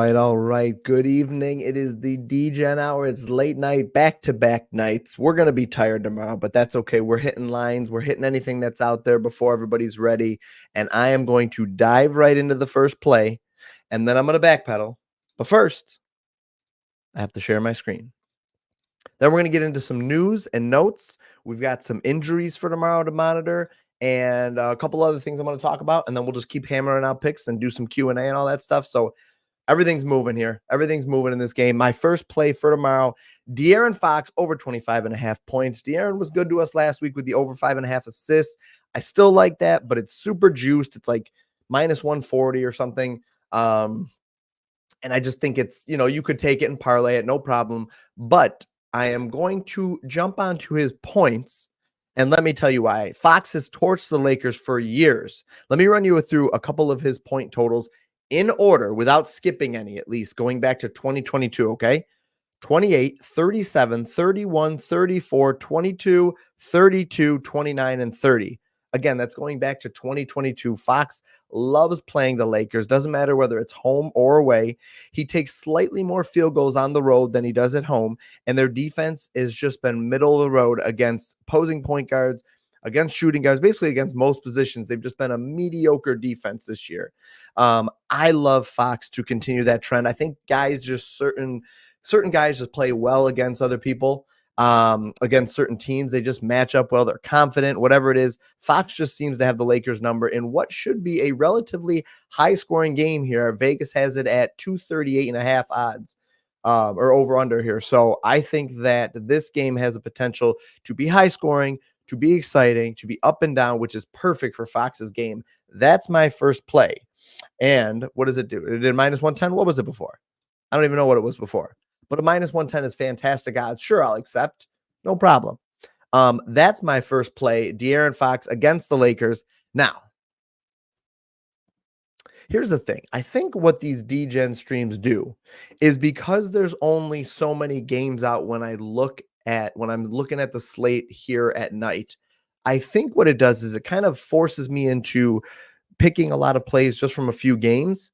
All right. Good evening. It is the DGen hour. It's late night, back-to-back nights. We're going to be tired tomorrow, but that's okay. We're hitting lines. We're hitting anything that's out there before everybody's ready. And I am going to dive right into the first play, and then I'm going to backpedal. But first, I have to share my screen. Then we're going to get into some news and notes. We've got some injuries for tomorrow to monitor and a couple other things I'm going to talk about. And then we'll just keep hammering out picks and do some Q&A and all that stuff. So everything's moving here. Everything's moving in this game. My first play for tomorrow, De'Aaron Fox over 25.5 points. De'Aaron was good to us last week with the over 5.5 assists. I still like that, but it's super juiced. It's like minus 140 or something. And I just think it's, you could take it and parlay it, no problem. But I am going to jump onto his points, and let me tell you why. Fox has torched the Lakers for years. Let me run you through a couple of his point totals in order without skipping any, at least going back to 2022, okay? 28, 37, 31, 34, 22, 32, 29, and 30. Again, that's going back to 2022. Fox loves playing the Lakers. Doesn't matter whether it's home or away. He takes slightly more field goals on the road than he does at home, and their defense has just been middle of the road against opposing point guards, against shooting guards, basically against most positions. They've just been a mediocre defense this year. I love Fox to continue that trend. I think certain guys just play well against other people. Against certain teams, they just match up well. They're confident, whatever it is. Fox just seems to have the Lakers number in what should be a relatively high scoring game here. Vegas has it at 238.5 odds, or over under here. So I think that this game has a potential to be high scoring, to be exciting, to be up and down, which is perfect for Fox's game. That's my first play. And what does it do? It did minus 110. What was it before? I don't even know what it was before. But a minus 110 is fantastic odds. Sure, I'll accept. No problem. That's my first play. De'Aaron Fox against the Lakers. Now, here's the thing. I think what these DGen streams do is because there's only so many games out when I'm looking at the slate here at night, I think what it does is it kind of forces me into picking a lot of plays just from a few games,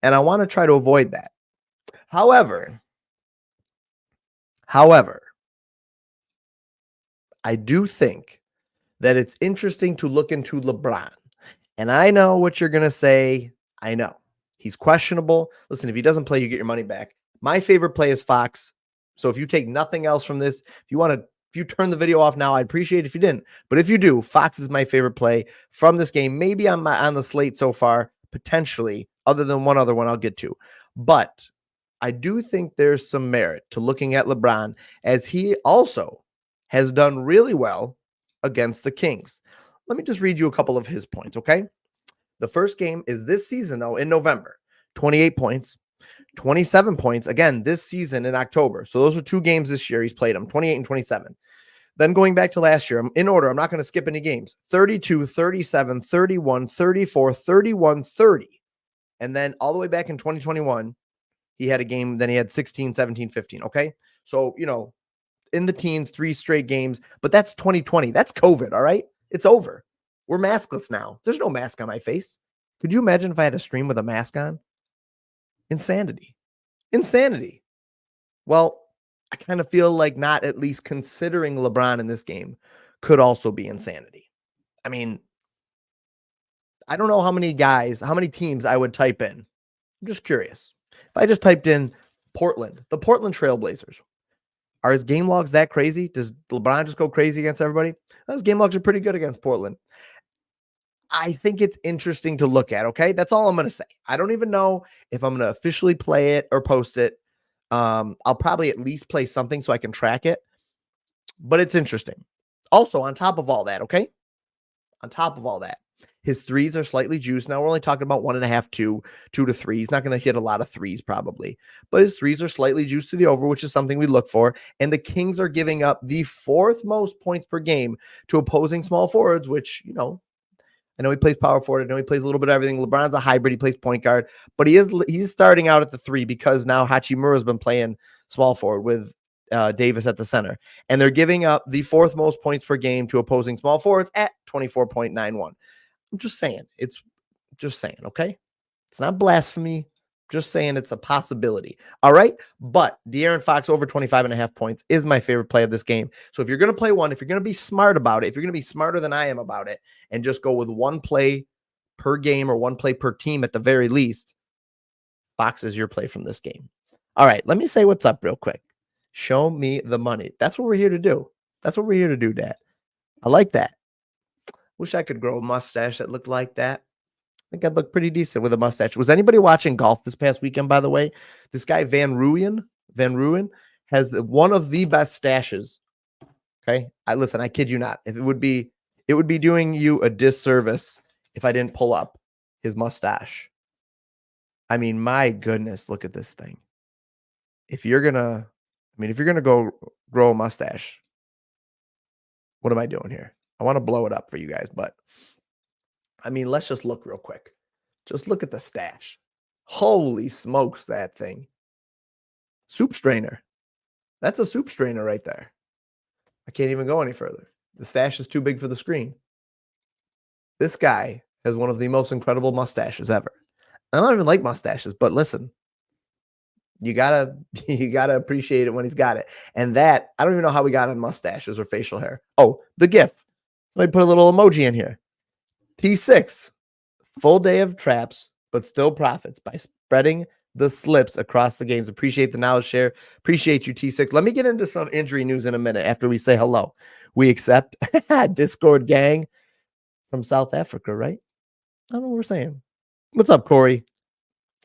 and I want to try to avoid that. However, I do think that it's interesting to look into LeBron. And I know what you're going to say. I know. He's questionable. Listen, if he doesn't play, you get your money back. My favorite play is Fox. So if you take nothing else from this, if you turn the video off now, I'd appreciate it if you didn't. But if you do, Fox is my favorite play from this game. Maybe on the slate so far, potentially, other than one other one I'll get to. But I do think there's some merit to looking at LeBron, as he also has done really well against the Kings. Let me just read you a couple of his points, okay? The first game is this season, though, in November. 28 points, 27 points again this season in October. So those are 2 games this year he's played them, 28 and 27. Then going back to last year, in order, I'm not going to skip any games. 32, 37, 31, 34, 31, 30. And then all the way back in 2021, he had a game, then he had 16, 17, 15. Okay. So, in the teens, 3 straight games, but that's 2020. That's COVID. All right. It's over. We're maskless now. There's no mask on my face. Could you imagine if I had a stream with a mask on? Insanity. Well, I kind of feel like not at least considering LeBron in this game could also be insanity. I mean, I don't know how many teams I would type in. I'm just curious. If I just typed in Portland, the Portland Trailblazers, are his game logs that crazy? Does LeBron just go crazy against everybody? Those game logs are pretty good against Portland. I think it's interesting to look at, okay? That's all I'm going to say. I don't even know if I'm going to officially play it or post it. I'll probably at least play something so I can track it, but it's interesting. Also, on top of all that, okay? On top of all that, his threes are slightly juiced. Now we're only talking about 1.5, 2 to 3. He's not going to hit a lot of threes probably, but his threes are slightly juiced to the over, which is something we look for. And the Kings are giving up the 4th most points per game to opposing small forwards, which, I know he plays power forward. I know he plays a little bit of everything. LeBron's a hybrid. He plays point guard, but he's starting out at the 3 because now Hachimura's been playing small forward with Davis at the center. And they're giving up the 4th most points per game to opposing small forwards at 24.91. I'm just saying. It's just saying, okay? It's not blasphemy. Just saying it's a possibility. All right? But De'Aaron Fox over 25.5 points is my favorite play of this game. So if you're going to play one, if you're going to be smart about it, if you're going to be smarter than I am about it, and just go with 1 play per game or 1 play per team at the very least, Fox is your play from this game. All right, let me say what's up real quick. Show me the money. That's what we're here to do. Dad. I like that. Wish I could grow a mustache that looked like that. I think I'd look pretty decent with a mustache. Was anybody watching golf this past weekend, by the way? This guy, Van Ruin, has one of the best stashes. Okay? I kid you not. It would be doing you a disservice if I didn't pull up his mustache. I mean, my goodness, look at this thing. If you're gonna go grow a mustache, what am I doing here? I want to blow it up for you guys, but I mean, let's just look real quick. Just look at the stash. Holy smokes, that thing. Soup strainer. That's a soup strainer right there. I can't even go any further. The stash is too big for the screen. This guy has one of the most incredible mustaches ever. I don't even like mustaches, but listen, you gotta appreciate it when he's got it. And that, I don't even know how we got on mustaches or facial hair. Oh, the GIF. Let me put a little emoji in here. T6, full day of traps, but still profits by spreading the slips across the games. Appreciate the knowledge share. Appreciate you, T6. Let me get into some injury news in a minute after we say hello. We accept Discord gang from South Africa, right? I don't know what we're saying. What's up, Corey?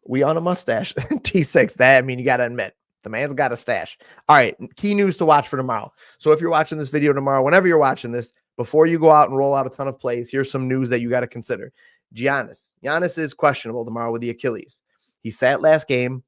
We on a mustache. T6, you got to admit, the man's got a stash. All right, key news to watch for tomorrow. So if you're watching this video tomorrow, whenever you're watching this, before you go out and roll out a ton of plays, here's some news that you got to consider. Giannis is questionable tomorrow with the Achilles. He sat last game.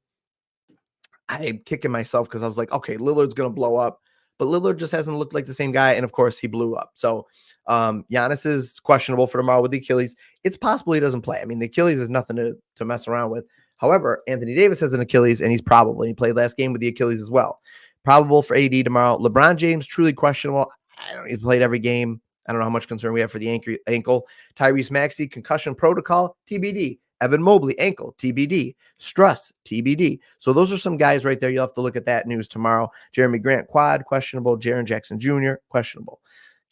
I'm kicking myself because I was like, okay, Lillard's going to blow up. But Lillard just hasn't looked like the same guy. And, of course, he blew up. So Giannis is questionable for tomorrow with the Achilles. It's possible he doesn't play. I mean, the Achilles is nothing to mess around with. However, Anthony Davis has an Achilles, and he played last game with the Achilles as well. Probable for AD tomorrow. LeBron James, truly questionable. I don't know. He's played every game. I don't know how much concern we have for the ankle. Tyrese Maxey, concussion protocol, TBD. Evan Mobley, ankle, TBD. Struss, TBD. So those are some guys right there. You'll have to look at that news tomorrow. Jeremy Grant, quad, questionable. Jaren Jackson Jr., questionable.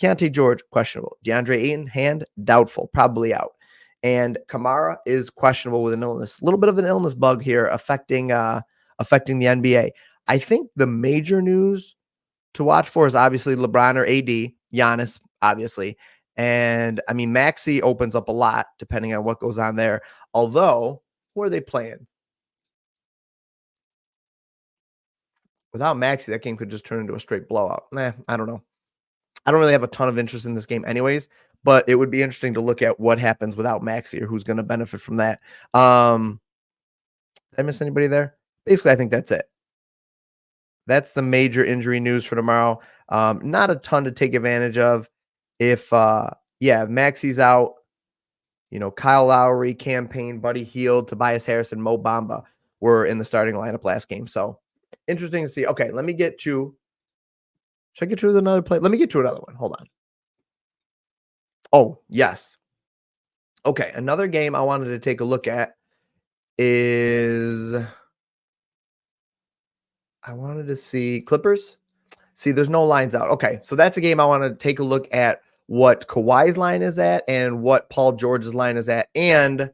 Keontae George, questionable. DeAndre Ayton, hand, doubtful, probably out. And Kamara is questionable with an illness. A little bit of an illness bug here affecting the NBA. I think the major news to watch for is obviously LeBron or AD, Giannis, obviously. And I mean, Maxey opens up a lot depending on what goes on there. Although, who are they playing? Without Maxey, that game could just turn into a straight blowout. I don't know. I don't really have a ton of interest in this game anyways, but it would be interesting to look at what happens without Maxey or who's going to benefit from that. Did I miss anybody there? basically, I think that's it. That's the major injury news for tomorrow. Not a ton to take advantage of. If Maxey's out, Kyle Lowry, Campaign, Buddy Hield, Tobias Harris, and Mo Bamba were in the starting lineup last game. So interesting to see. Okay, let me get to. Should I get to another play? Let me get to another one. Hold on. Oh, yes. Okay, another game I wanted to take a look at is I wanted to see Clippers. See, there's no lines out. Okay, so that's a game I want to take a look at what Kawhi's line is at and what Paul George's line is at. And,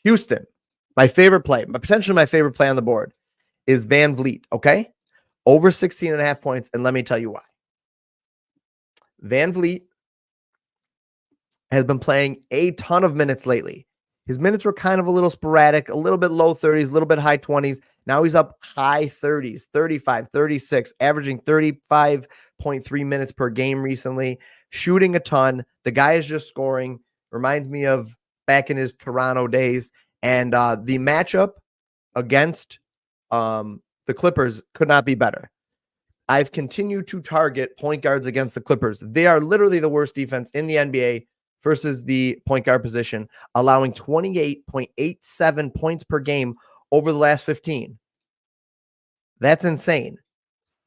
Houston, my favorite play, potentially my favorite play on the board is Van Vliet, okay? Over 16.5 points, and let me tell you why. Van Vliet has been playing a ton of minutes lately. His minutes were kind of a little sporadic, a little bit low 30s, a little bit high 20s. Now he's up high 30s, 35, 36, averaging 35.3 minutes per game recently, shooting a ton. The guy is just scoring. Reminds me of back in his Toronto days. And the matchup against the Clippers could not be better. I've continued to target point guards against the Clippers. They are literally the worst defense in the NBA versus the point guard position, allowing 28.87 points per game over the last 15. That's insane.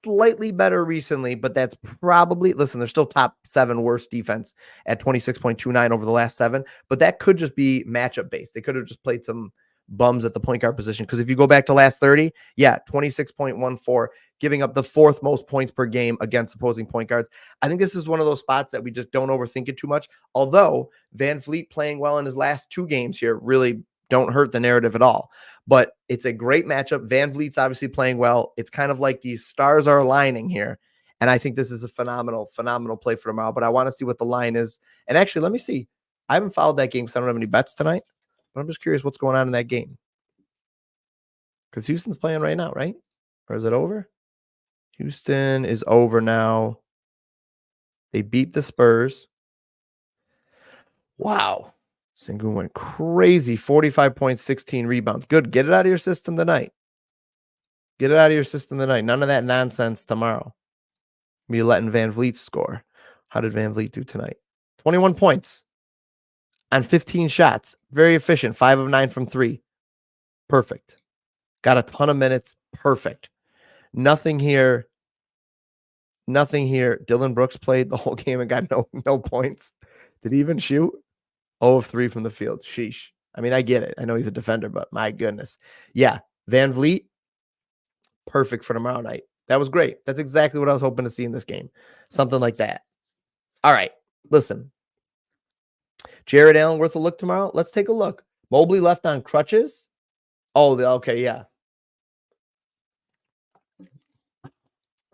Slightly better recently, but that's probably, listen, they're still top 7 worst defense at 26.29 over the last 7, but that could just be matchup based. They could have just played some bums at the point guard position, because if you go back to last 30, 26.14, giving up the 4th most points per game against opposing point guards. I think this is one of those spots that we just don't overthink it too much, although Van Vliet playing well in his last 2 games here really don't hurt the narrative at all. But it's a great matchup. Van Vliet's obviously playing well. It's kind of like these stars are aligning here, and I think this is a phenomenal play for tomorrow, but I want to see what the line is. And actually, let me see. I haven't followed that game because I don't have any bets tonight, but I'm just curious what's going on in that game. Because Houston's playing right now, right? Or is it over? Houston is over now. They beat the Spurs. Wow. Sengun went crazy. 45 points, 16 rebounds. Good. Get it out of your system tonight. Get it out of your system tonight. None of that nonsense tomorrow. Be letting Van Vliet score. How did Van Vliet do tonight? 21 points on 15 shots. Very efficient. 5 of 9 from 3. Perfect. Got a ton of minutes. Perfect. Nothing here. Dylan Brooks played the whole game and got no points. Did he even shoot? 0 of 3 from the field. Sheesh. I mean, I get it. I know he's a defender, but my goodness. Yeah, Van Vliet, perfect for tomorrow night. That was great. That's exactly what I was hoping to see in this game. Something like that. All right, listen. Jared Allen worth a look tomorrow? Let's take a look. Mobley left on crutches. Oh, okay, yeah.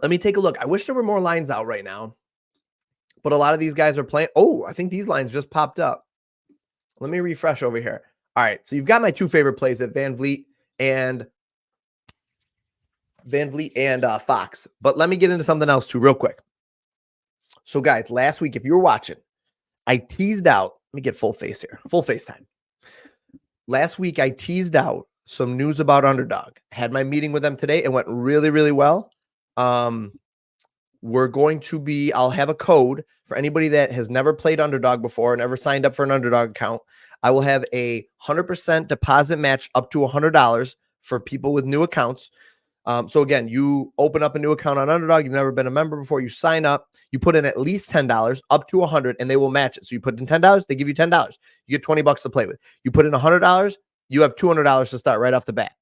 Let me take a look. I wish there were more lines out right now, but a lot of these guys are playing. Oh, I think these lines just popped up. Let me refresh over here. All right, so you've got my 2 favorite plays at Van Vliet and Fox. But let me get into something else too real quick. So guys, last week, if you were watching, I teased out, let me get full face here, full face time. Last week, I teased out some news about Underdog. Had my meeting with them today. It went really, really well. We're going to be, I'll have a code for anybody that has never played Underdog before, never signed up for an Underdog account. I will have a 100% deposit match up to $100 for people with new accounts. So again, you open up a new account on Underdog. You've never been a member before. You sign up. You put in at least $10 up to $100, and they will match it. So you put in $10, they give you $10. You get $20 to play with. You put in $100, you have $200 to start right off the bat.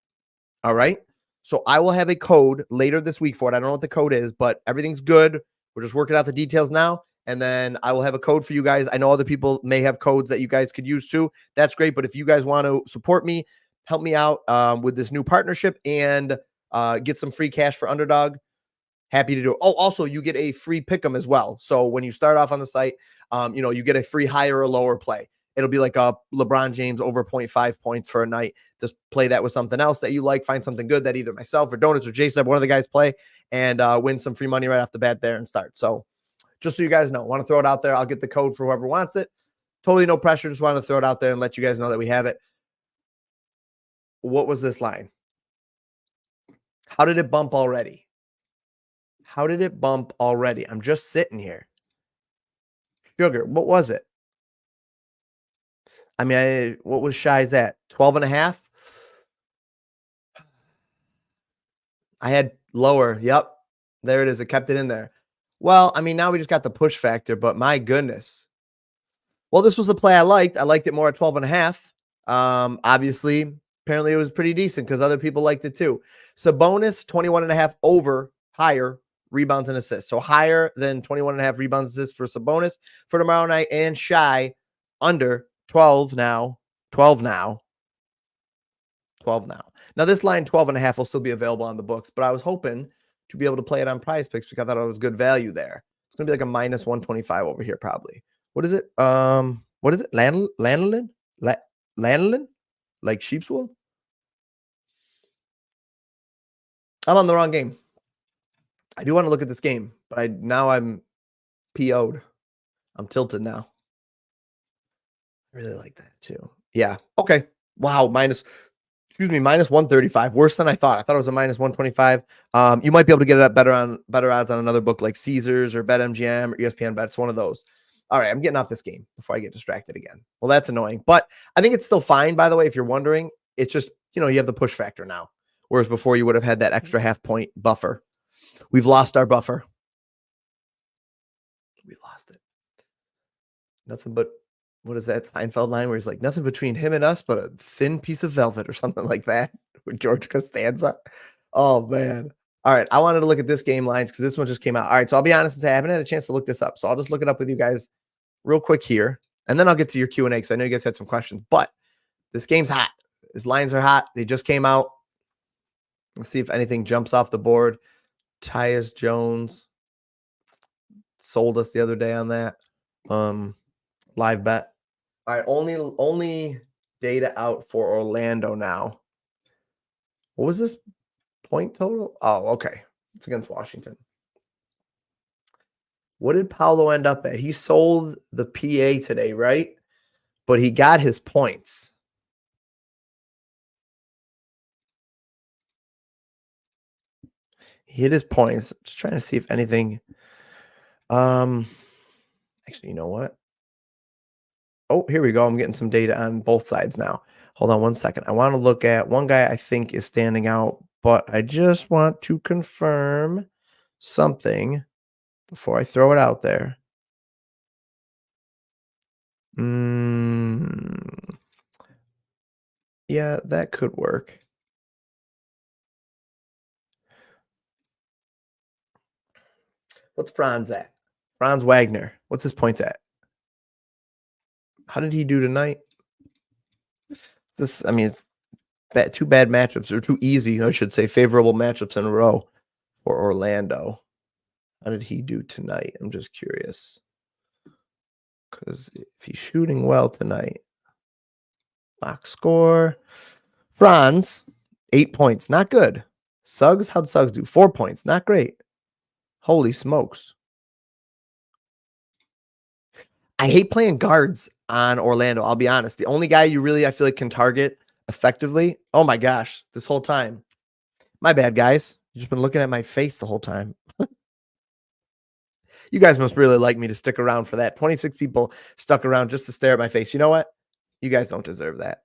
All right. So I will have a code later this week for it. I don't know what the code is, but everything's good. We're just working out the details now. And then I will have a code for you guys. I know other people may have codes that you guys could use too. That's great. But if you guys want to support me, help me out with this new partnership and get some free cash for Underdog, happy to do it. Oh, also you get a free pick'em as well. So when you start off on the site, you get a free higher or lower play. It'll be like a LeBron James over 0.5 points for a night. Just play that with something else that you like. Find something good that either myself or Donuts or Jason, one of the guys play, and win some free money right off the bat there and start. So just so you guys know, want to throw it out there. I'll get the code for whoever wants it. Totally no pressure. Just want to throw it out there and let you guys know that we have it. What was this line? How did it bump already? How did it bump already? I'm just sitting here. Sugar, what was it? I mean, what was Shy's at? 12 and a half? I had lower. Yep. There it is. It kept it in there. Well, I mean, now we just got the push factor, but my goodness. Well, this was a play I liked. I liked it more at 12 and a half. Obviously, apparently it was pretty decent because other people liked it too. Sabonis, 21 and a half over, higher rebounds and assists. So higher than 21 and a half rebounds and assists for Sabonis for tomorrow night, and Shy under 12 now. 12 now. 12 now. Now this line 12 and a half will still be available on the books, but I was hoping to be able to play it on PrizePicks because I thought it was good value there. It's going to be like a minus 125 over here probably. What is it? What is it? Lanolin? Lanolin? Like sheep's wool? I'm on the wrong game. I do want to look at this game, but I'm PO'd. I'm tilted now. I really like that too. Yeah. Okay. Wow. Minus 135. Worse than I thought. I thought it was a minus 125. You might be able to get it at better odds on another book like Caesars or BetMGM or ESPN Bet. It's one of those. All right, I'm getting off this game before I get distracted again. Well, that's annoying, but I think it's still fine. By the way, if you're wondering, it's just, you have the push factor now, whereas before you would have had that extra half point buffer. We've lost our buffer. We lost it. Nothing but, what is that Seinfeld line where he's like, nothing between him and us but a thin piece of velvet or something like that with George Costanza. Oh, man. All right, I wanted to look at this game lines because this one just came out. All right, so I'll be honest and say I haven't had a chance to look this up, so I'll just look it up with you guys real quick here, and then I'll get to your Q&A because I know you guys had some questions, but this game's hot. These lines are hot. They just came out. Let's see if anything jumps off the board. Tyus Jones sold us the other day on that live bet. All right, only data out for Orlando now. What was this point total? Oh, okay. It's against Washington. What did Paolo end up at? He sold the PA today, right? But he got his points. He hit his points. Just trying to see if anything. Actually, you know what? Oh, here we go. I'm getting some data on both sides now. Hold on one second. I want to look at one guy I think is standing out, but I just want to confirm something before I throw it out there. Yeah, that could work. What's Franz at? Franz Wagner. What's his points at? How did he do tonight? I mean, two bad matchups, or two easy, I should say, favorable matchups in a row for Orlando. How did he do tonight? I'm just curious. Because if he's shooting well tonight, box score. Franz, 8 points. Not good. Suggs, how'd Suggs do? 4 points. Not great. Holy smokes. I hate playing guards on Orlando. I'll be honest. The only guy you really, I feel like, can target effectively. Oh my gosh, this whole time. My bad, guys. You've just been looking at my face the whole time. You guys must really like me to stick around for that. 26 people stuck around just to stare at my face. You know what? You guys don't deserve that.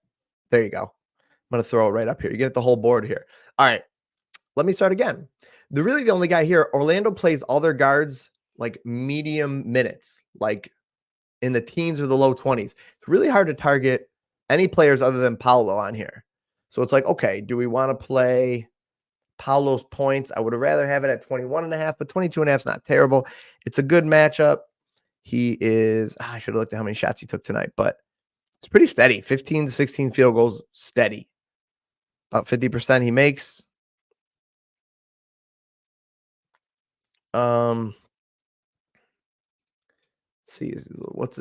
There you go. I'm going to throw it right up here. You get the whole board here. All right. Let me start again. The only guy here, Orlando plays all their guards like medium minutes, like in the teens or the low 20s. It's really hard to target any players other than Paolo on here. So it's like, okay, do we want to play Paolo's points? I would have rather have it at 21 and a half, but 22 and a half is not terrible. It's a good matchup. He is, I should have looked at how many shots he took tonight, but it's pretty steady. 15 to 16 field goals, steady. About 50% he makes. Let's see, what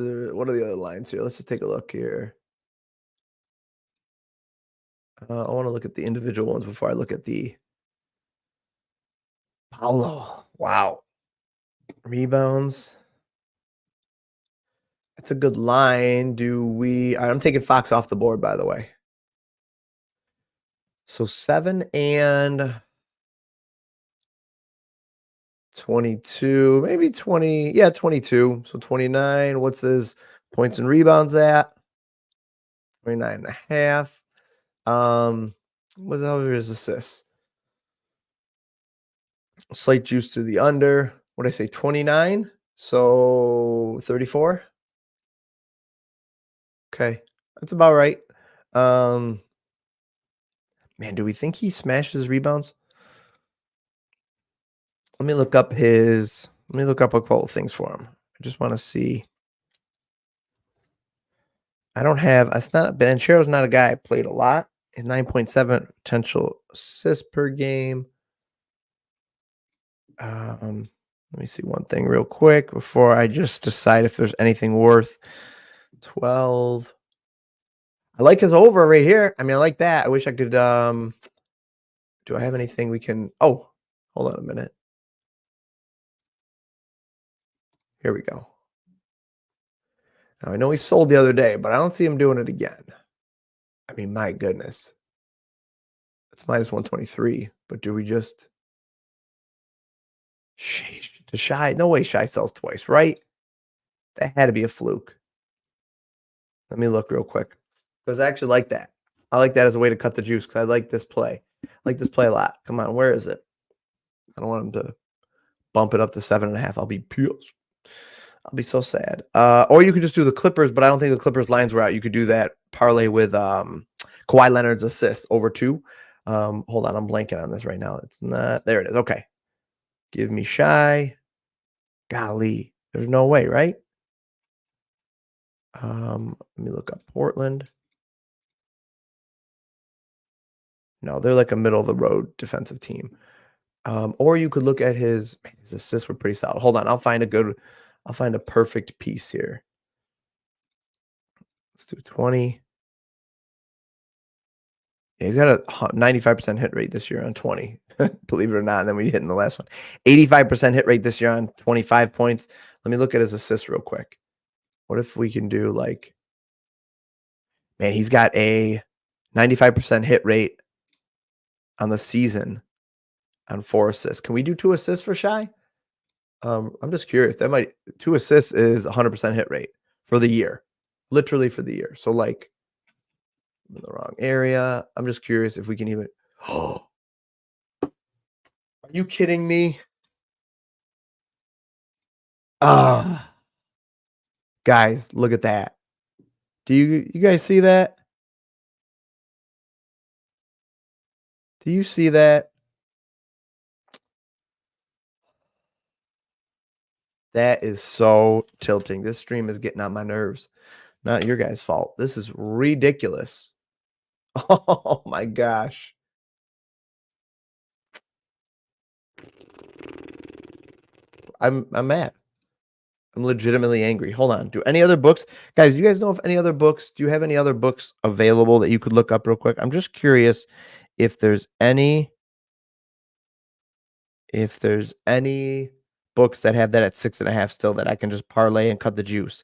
are the other lines here? Let's just take a look here. I want to look at the individual ones before I look at the Paolo. Wow. Rebounds. That's a good line. I'm taking Fox off the board, by the way. So 7 and 22, maybe 20. Yeah, 22. So 29. What's his points and rebounds at? 29 and a half. What the hell are his assists? Slight juice to the under. What did I say? 29. So 34. Okay. That's about right. Um, man, do we think he smashes rebounds? Let me look up a couple of things for him. I just want to see. I don't have, it's not, Banchero's not a guy I played a lot. 9.7 potential assists per game. Let me see one thing real quick before I just decide if there's anything worth 12. I like his over right here. I mean, I like that. I wish I could, do I have anything we can, oh, hold on a minute. Here we go. Now, I know he sold the other day, but I don't see him doing it again. I mean, my goodness. It's minus 123, but do we just, sheesh, to Shy? No way Shy sells twice, right? That had to be a fluke. Let me look real quick because I actually like that. I like that as a way to cut the juice because I like this play. I like this play a lot. Come on, where is it? I don't want him to bump it up to 7.5. I'll be pissed. I'll be so sad. Or you could just do the Clippers, but I don't think the Clippers lines were out. You could do that parlay with Kawhi Leonard's assist over 2. Hold on, I'm blanking on this right now. It's not. There it is. Okay. Give me Shy. Golly. There's no way, right? Let me look up Portland. No, they're like a middle of the road defensive team. Or you could look at his assists were pretty solid. Hold on, I'll find a perfect piece here. Let's do 20. Yeah, he's got a 95% hit rate this year on 20. Believe it or not. And then we hit in the last one. 85% hit rate this year on 25 points. Let me look at his assists real quick. What if we can do like, man, he's got a 95% hit rate on the season on 4 assists. Can we do 2 assists for Shy? I'm just curious. That might 2 assists is 100% hit rate for the year, literally for the year. So like, I'm in the wrong area. I'm just curious if we can even. Oh, are you kidding me? Ah, guys, look at that. Do you guys see that? Do you see that? That is so tilting. This stream is getting on my nerves. Not your guys' fault. This is ridiculous. Oh my gosh. I'm mad. I'm legitimately angry. Hold on. Do any other books? Guys, do you guys know if any other books? Do you have any other books available that you could look up real quick? I'm just curious if there's any books that have that at 6.5 still that I can just parlay and cut the juice.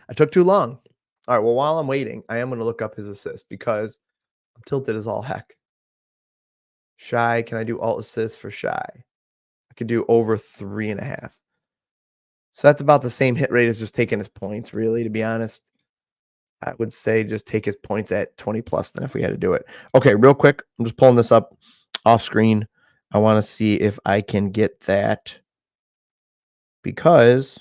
I took too long. All right. Well, while I'm waiting, I am going to look up his assist because I'm tilted as all heck. Shy. Can I do alt assist for Shy? I could do over 3.5. So that's about the same hit rate as just taking his points, really, to be honest. I would say just take his points at 20 plus than if we had to do it. Okay, real quick. I'm just pulling this up off screen. I want to see if I can get that because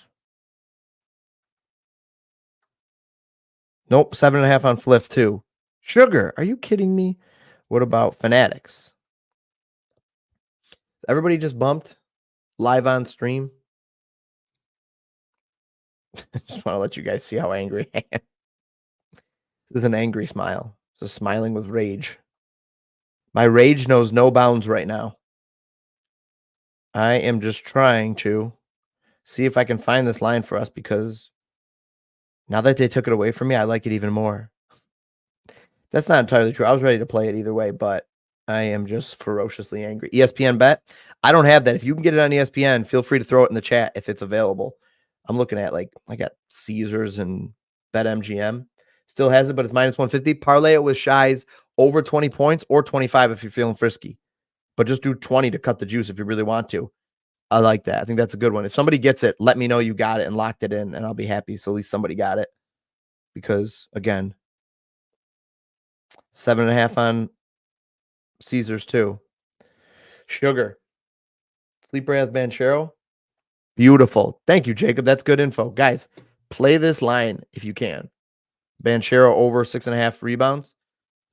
nope, 7.5 on Fliff too. Sugar, are you kidding me? What about Fanatics? Everybody just bumped live on stream. Just want to let you guys see how angry I am. This is an angry smile. Just smiling with rage. My rage knows no bounds right now. I am just trying to see if I can find this line for us because now that they took it away from me, I like it even more. That's not entirely true. I was ready to play it either way, but I am just ferociously angry. ESPN bet. I don't have that. If you can get it on ESPN, feel free to throw it in the chat if it's available. I'm looking at I got Caesars and BetMGM. Still has it, but it's minus 150. Parlay it with Shy's over 20 points or 25 if you're feeling frisky. But just do 20 to cut the juice if you really want to. I like that. I think that's a good one. If somebody gets it, let me know you got it and locked it in, and I'll be happy. So at least somebody got it because again, 7.5 on Caesars too. Sugar. Sleeper has Banchero. Beautiful. Thank you, Jacob. That's good info. Guys, play this line if you can. Banchero over 6.5 rebounds.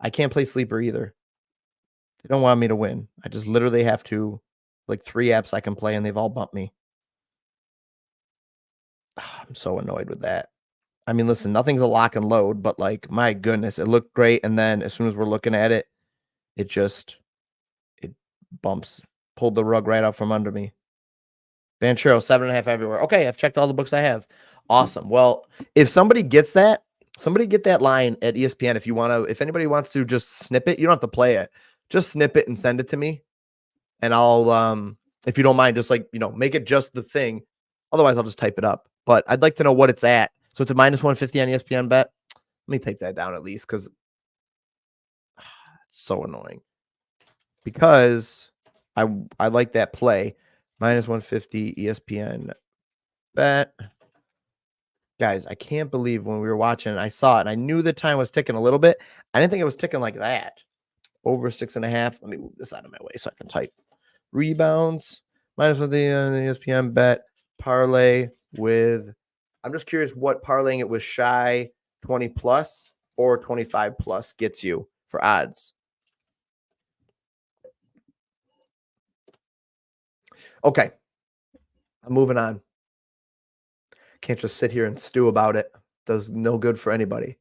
I can't play sleeper either. They don't want me to win. I just literally have to, like 3 apps I can play, and they've all bumped me. I'm so annoyed with that. I mean, listen, nothing's a lock and load, but like, my goodness, it looked great. And then as soon as we're looking at it, it just, it bumps, pulled the rug right out from under me. Banchero, 7.5 everywhere. Okay, I've checked all the books I have. Awesome. Well, if somebody gets that, somebody get that line at ESPN. If you want to, if anybody wants to just snip it, you don't have to play it. Just snip it and send it to me. And I'll, if you don't mind, just like, make it just the thing. Otherwise, I'll just type it up. But I'd like to know what it's at. So it's a -150 on ESPN bet. Let me take that down at least because it's so annoying. Because I like that play. -150 ESPN bet. Guys, I can't believe when we were watching, I saw it and I knew the time was ticking a little bit. I didn't think it was ticking like that. Over 6.5. Let me move this out of my way so I can type. Rebounds, -1 the ESPN bet parlay with. I'm just curious what parlaying it with shy 20 plus or 25 plus gets you for odds. Okay, I'm moving on. Can't just sit here and stew about it. Does no good for anybody.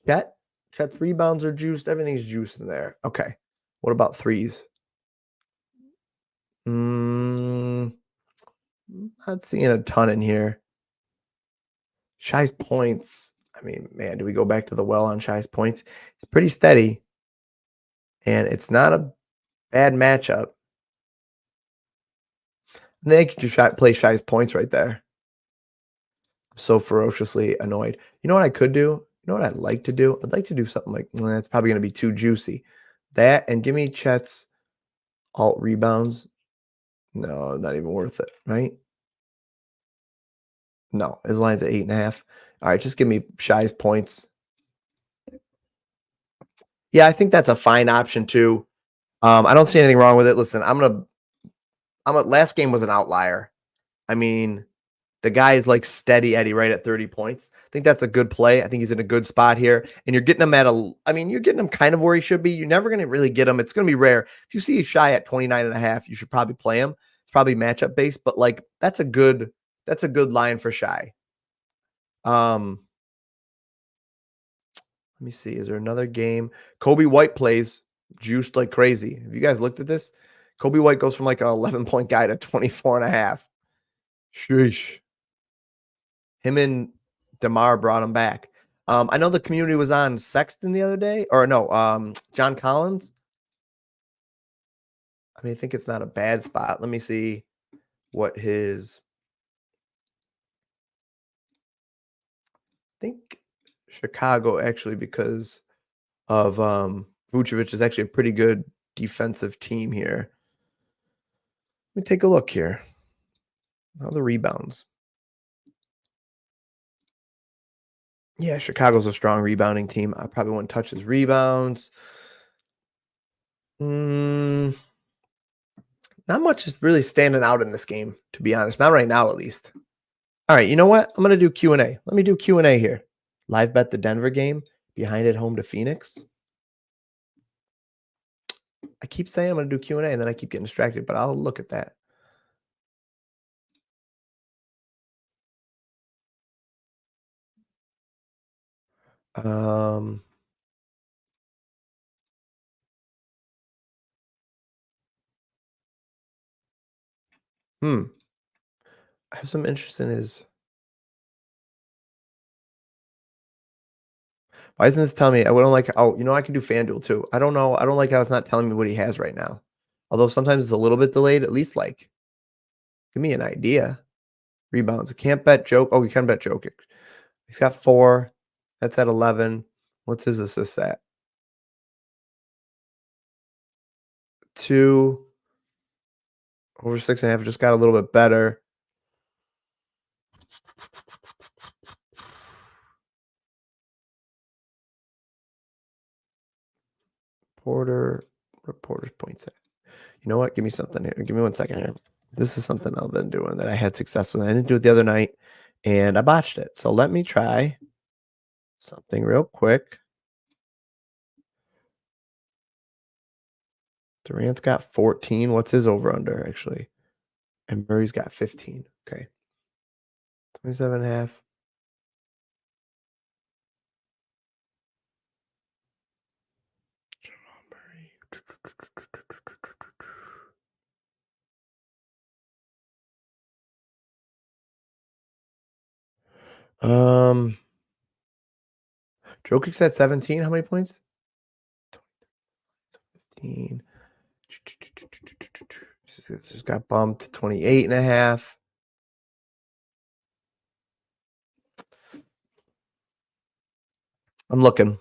Chet's rebounds are juiced. Everything's juiced in there. Okay. What about threes? Not seeing a ton in here. Shy's points. I mean, man, do we go back to the well on Shy's points? It's pretty steady. And it's not a bad matchup. And they could just play Shy's points right there. I'm so ferociously annoyed. You know what I could do? You know what I'd like to do? I'd like to do something like, that's probably going to be too juicy. That and give me Chet's alt rebounds. No, not even worth it, right? No, his line's at 8.5. All right, just give me Shy's points. Yeah, I think that's a fine option too. I don't see anything wrong with it. Listen, last game was an outlier. I mean, the guy is like steady Eddie right at 30 points. I think that's a good play. I think he's in a good spot here. And you're getting him you're getting him kind of where he should be. You're never going to really get him. It's going to be rare. If you see Shy at 29.5, you should probably play him. It's probably matchup based, but like that's a good line for Shy. Let me see. Is there another game? Kobe White plays juiced like crazy. Have you guys looked at this? Kobe White goes from like an 11-point guy to 24.5. Sheesh. Him and DeMar brought him back. I know the community was on Sexton the other day, or no, John Collins. I mean, I think it's not a bad spot. Let me see what his. I think Chicago actually, because of Vucevic, is actually a pretty good defensive team here. Let me take a look here. How the rebounds. Yeah, Chicago's a strong rebounding team. I probably wouldn't touch his rebounds. Not much is really standing out in this game, to be honest. Not right now, at least. All right, you know what? I'm going to do Q&A. Let me do Q&A here. Live bet the Denver game, behind it home to Phoenix. I keep saying I'm going to do Q&A, and then I keep getting distracted, but I'll look at that. I have some interest in his. Why isn't this telling me? I wouldn't like. Oh, I can do FanDuel too. I don't know. I don't like how it's not telling me what he has right now. Although sometimes it's a little bit delayed. At least like, give me an idea. Rebounds. Can't bet Joke. Oh, we can bet Jokic. He's got 4. That's at 11. What's his assists at? 2. Over 6.5 just got a little bit better. Reporter's points. You know what? Give me something here. Give me 1 second here. This is something I've been doing that I had success with. I didn't do it the other night, and I botched it. So let me try something real quick. Durant's got 14. What's his over-under, actually? And Murray's got 15. Okay. 27.5. Jokic's at 17. How many points? 15. Just got bumped to 28.5. I'm looking.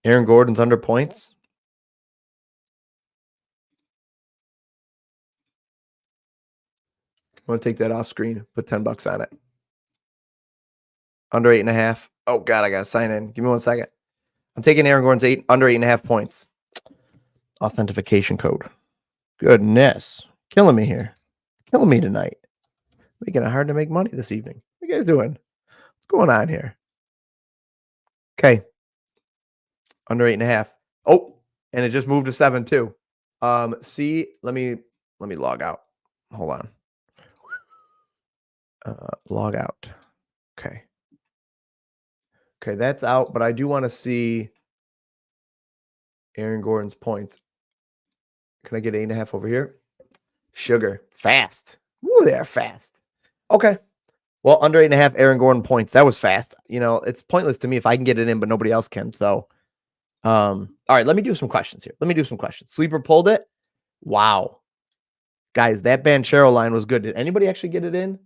Aaron Gordon's under points. I'm going to take that off screen. Put $10 on it. Under 8.5. Oh, God, I got to sign in. Give me 1 second. I'm taking Aaron Gordon's under 8.5 points. Authentication code. Goodness. Killing me here. Killing me tonight. Making it hard to make money this evening. What are you guys doing? What's going on here? Okay. Under 8.5. Oh, and it just moved to 7 too. See, let me log out. Hold on. Log out. Okay. Okay, that's out, but I do want to see Aaron Gordon's points. Can I get 8.5 over here? Sugar. It's fast. Ooh, they are fast. Okay. Well, under 8.5 Aaron Gordon points. That was fast. You know, it's pointless to me if I can get it in, but nobody else can. So, all right, let me do some questions here. Sleeper pulled it. Wow. Guys, that Banchero line was good. Did anybody actually get it in?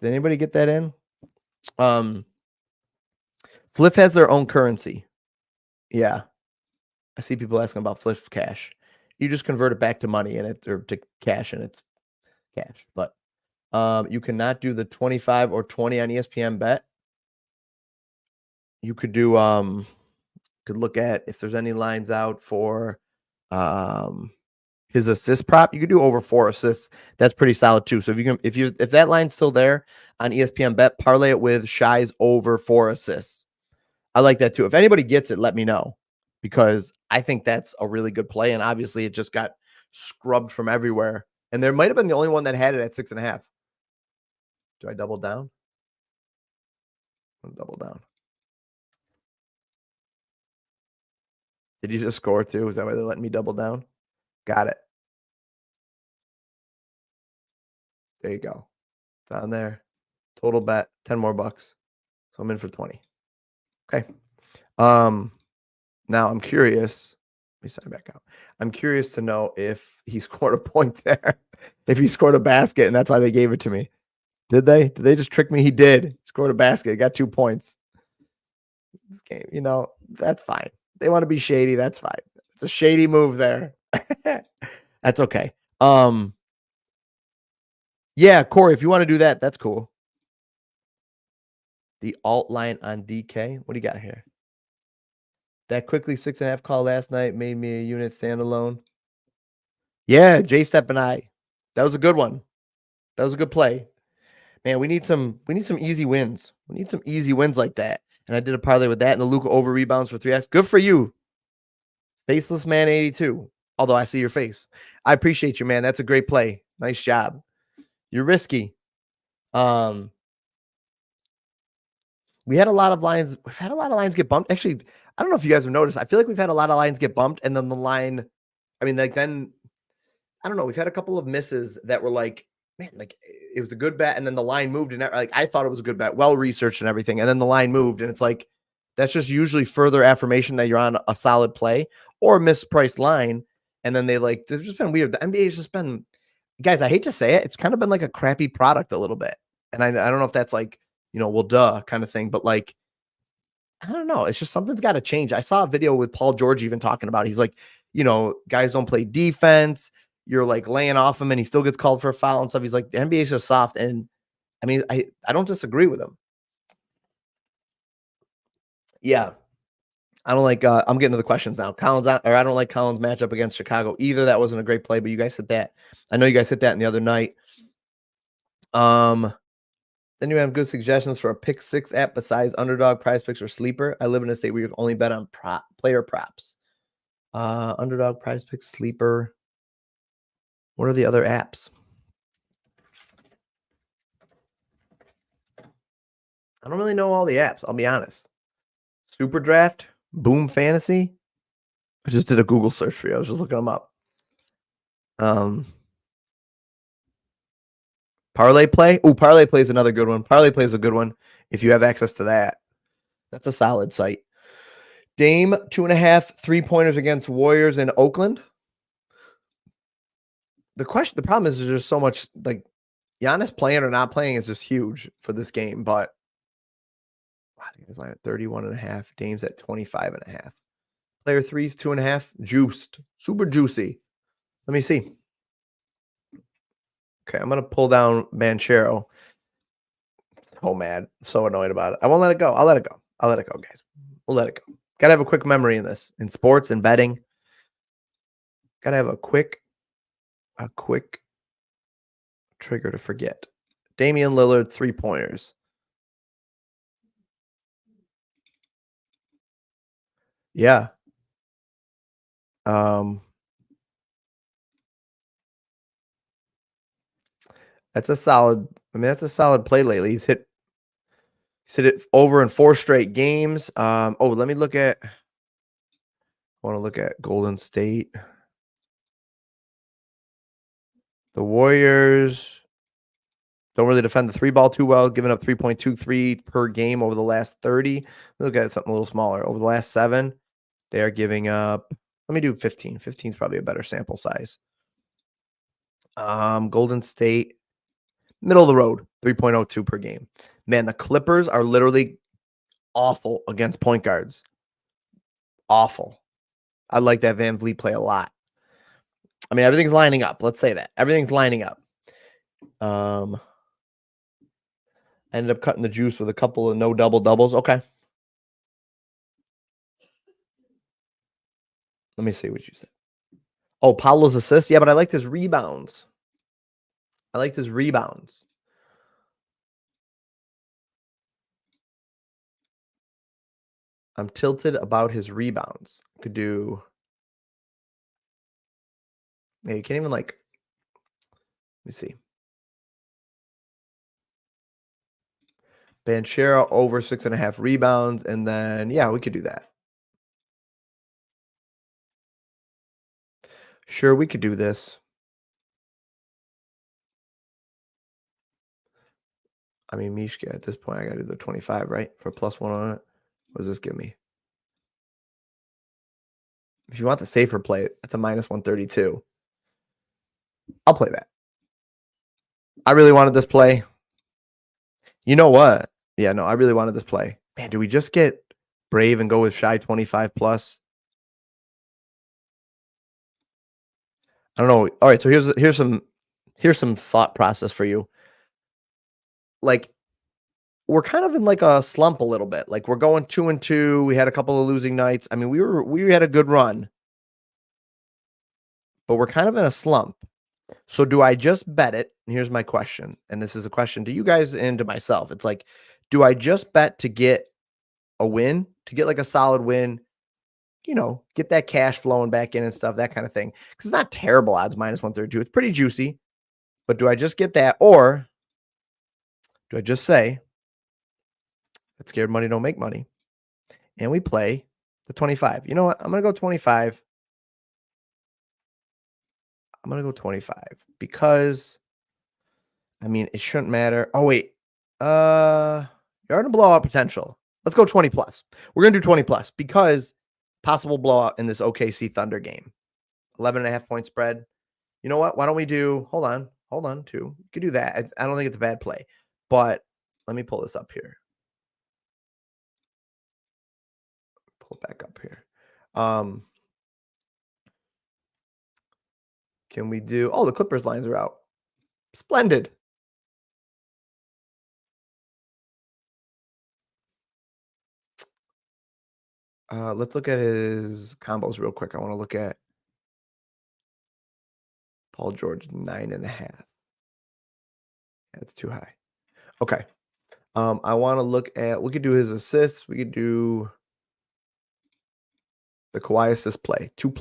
Did anybody get that in? Flip has their own currency. Yeah. I see people asking about Flip cash. You just convert it back to money and or to cash, and it's cash. But you cannot do the 25 or 20 on ESPN bet. You could do could look at if there's any lines out for his assist prop. You could do over 4 assists. That's pretty solid too. So if that line's still there on ESPN bet, parlay it with Shy's over 4 assists. I like that too. If anybody gets it, let me know, because I think that's a really good play. And obviously it just got scrubbed from everywhere. And there might have been the only one that had it at 6.5. Do I double down? I'm double down. Did you just score too? Is that why they're letting me double down? Got it. There you go. It's on there. Total bet, 10 more bucks. So I'm in for 20. Okay. Now I'm curious. Let me sign back out. I'm curious to know if he scored a point there. If he scored a basket and that's why they gave it to me. Did they? Did they just trick me? He did. He scored a basket. He got 2 points. This game, that's fine. They want to be shady. That's fine. It's a shady move there. That's okay. Yeah, Corey, if you want to do that, that's cool. The alt line on DK. What do you got here? That quickly 6.5 call last night made me a unit standalone. Yeah, J-Step and I. That was a good one. That was a good play. Man, we need some easy wins. We need some easy wins like that. And I did a parlay with that and the Luka over rebounds for 3x. Good for you. Faceless Man 82. Although I see your face. I appreciate you, man. That's a great play. Nice job. You're risky. We had a lot of lines. We've had a lot of lines get bumped. Actually, I don't know if you guys have noticed. I feel like we've had a lot of lines get bumped, and then the line, then I don't know. We've had a couple of misses that were like, man, like it was a good bet, and then the line moved, and like I thought it was a good bet, well researched and everything, and then the line moved, and it's like that's just usually further affirmation that you're on a solid play or a mispriced line, and then they've just been weird. The NBA has just been, guys. I hate to say it, it's kind of been like a crappy product a little bit, and I don't know if that's like well, duh, kind of thing. But like, I don't know. It's just something's got to change. I saw a video with Paul George even talking about it. He's like, guys don't play defense. You're like laying off him and he still gets called for a foul and stuff. He's like, the NBA is just soft. And I mean, I don't disagree with him. Yeah. I don't like I'm getting to the questions now. I don't like Collins matchup against Chicago either. That wasn't a great play, but you guys hit that. I know you guys hit that in the other night. Then you have good suggestions for a pick six app besides Underdog, PrizePicks, or Sleeper. I live in a state where you can only bet on player props. Underdog, PrizePicks, Sleeper. What are the other apps? I don't really know all the apps, I'll be honest. Super Draft, Boom Fantasy. I just did a Google search for you. I was just looking them up. Parlay Play. Oh, Parlay Play is another good one. Parlay Play is a good one if you have access to that. That's a solid site. Dame, 2.5 3-pointers against Warriors in Oakland. The problem is there's just so much, like, Giannis playing or not playing is just huge for this game, but I think it's like at 31.5. Dame's at 25.5. Player threes, 2.5. Juiced. Super juicy. Let me see. Okay, I'm going to pull down Banchero. Oh, mad. So annoyed about it. I won't let it go. I'll let it go. I'll let it go, guys. We'll let it go. Got to have a quick memory in this. In sports and betting, got to have a quick trigger to forget. Damian Lillard, 3-pointers. Yeah. That's a solid play lately. He's hit it over in 4 straight games. Let me look at I want to look at Golden State. The Warriors don't really defend the 3-ball too well, giving up 3.23 per game over the last 30. Look at something a little smaller. Over the last 7, they are giving up, let me do 15. 15 is probably a better sample size. Golden State, middle of the road, 3.02 per game. Man, the Clippers are literally awful against point guards. Awful. I like that Van Vliet play a lot. I mean, everything's lining up. Let's say that. Everything's lining up. I ended up cutting the juice with a couple of no double-doubles. Okay. Let me see what you said. Oh, Paolo's assists? Yeah, but I liked his rebounds. I'm tilted about his rebounds. Could do. Yeah, you can't even like. Let me see. Banchero over 6.5 rebounds, and then yeah, we could do that. Sure, we could do this. I mean, Mishka, at this point, I got to do the 25, right? For +1 on it. What does this give me? If you want the safer play, that's a -132. I'll play that. I really wanted this play. You know what? Yeah, no, I really wanted this play. Man, do we just get brave and go with shy 25 plus? I don't know. All right, so here's some thought process for you. Like, we're kind of in like a slump a little bit. Like, we're going 2-2. We had a couple of losing nights. I mean, we had a good run, but we're kind of in a slump. So do I just bet it? And here's my question. And this is a question to you guys and to myself. It's like, do I just bet to get a win, to get like a solid win, get that cash flowing back in and stuff, that kind of thing? Because it's not terrible odds, -132. It's pretty juicy. But do I just get that? Or do I just say that scared money don't make money? And we play the 25. You know what? I'm going to go 25. I'm going to go 25 because, I mean, it shouldn't matter. Oh, wait. You're in a blowout potential. Let's go 20 plus. We're going to do 20 plus because possible blowout in this OKC Thunder game. 11.5 point spread. You know what? Why don't we do, hold on, too. You could do that. I don't think it's a bad play, but Let me pull this up here. Pull it back up here. Can we do? Oh, the Clippers lines are out. Splendid. Let's look at his combos real quick. I want to look at Paul George 9.5. That's too high. Okay. I want to look at. We could do his assists. We could do the Kawhi assist play 2+,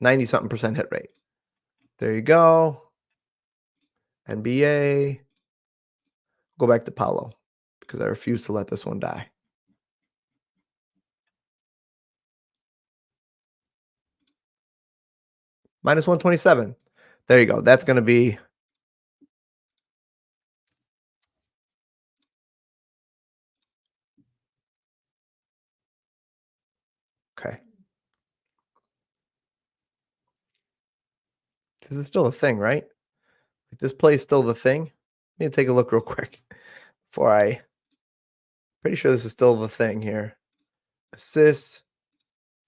90-something% hit rate. There you go. NBA. Go back to Paolo because I refuse to let this one die. -127. There you go. That's going to be. Okay. This is still a thing, right? Like this play is still the thing. Let me take a look real quick before I. Pretty sure this is still the thing here. Assists,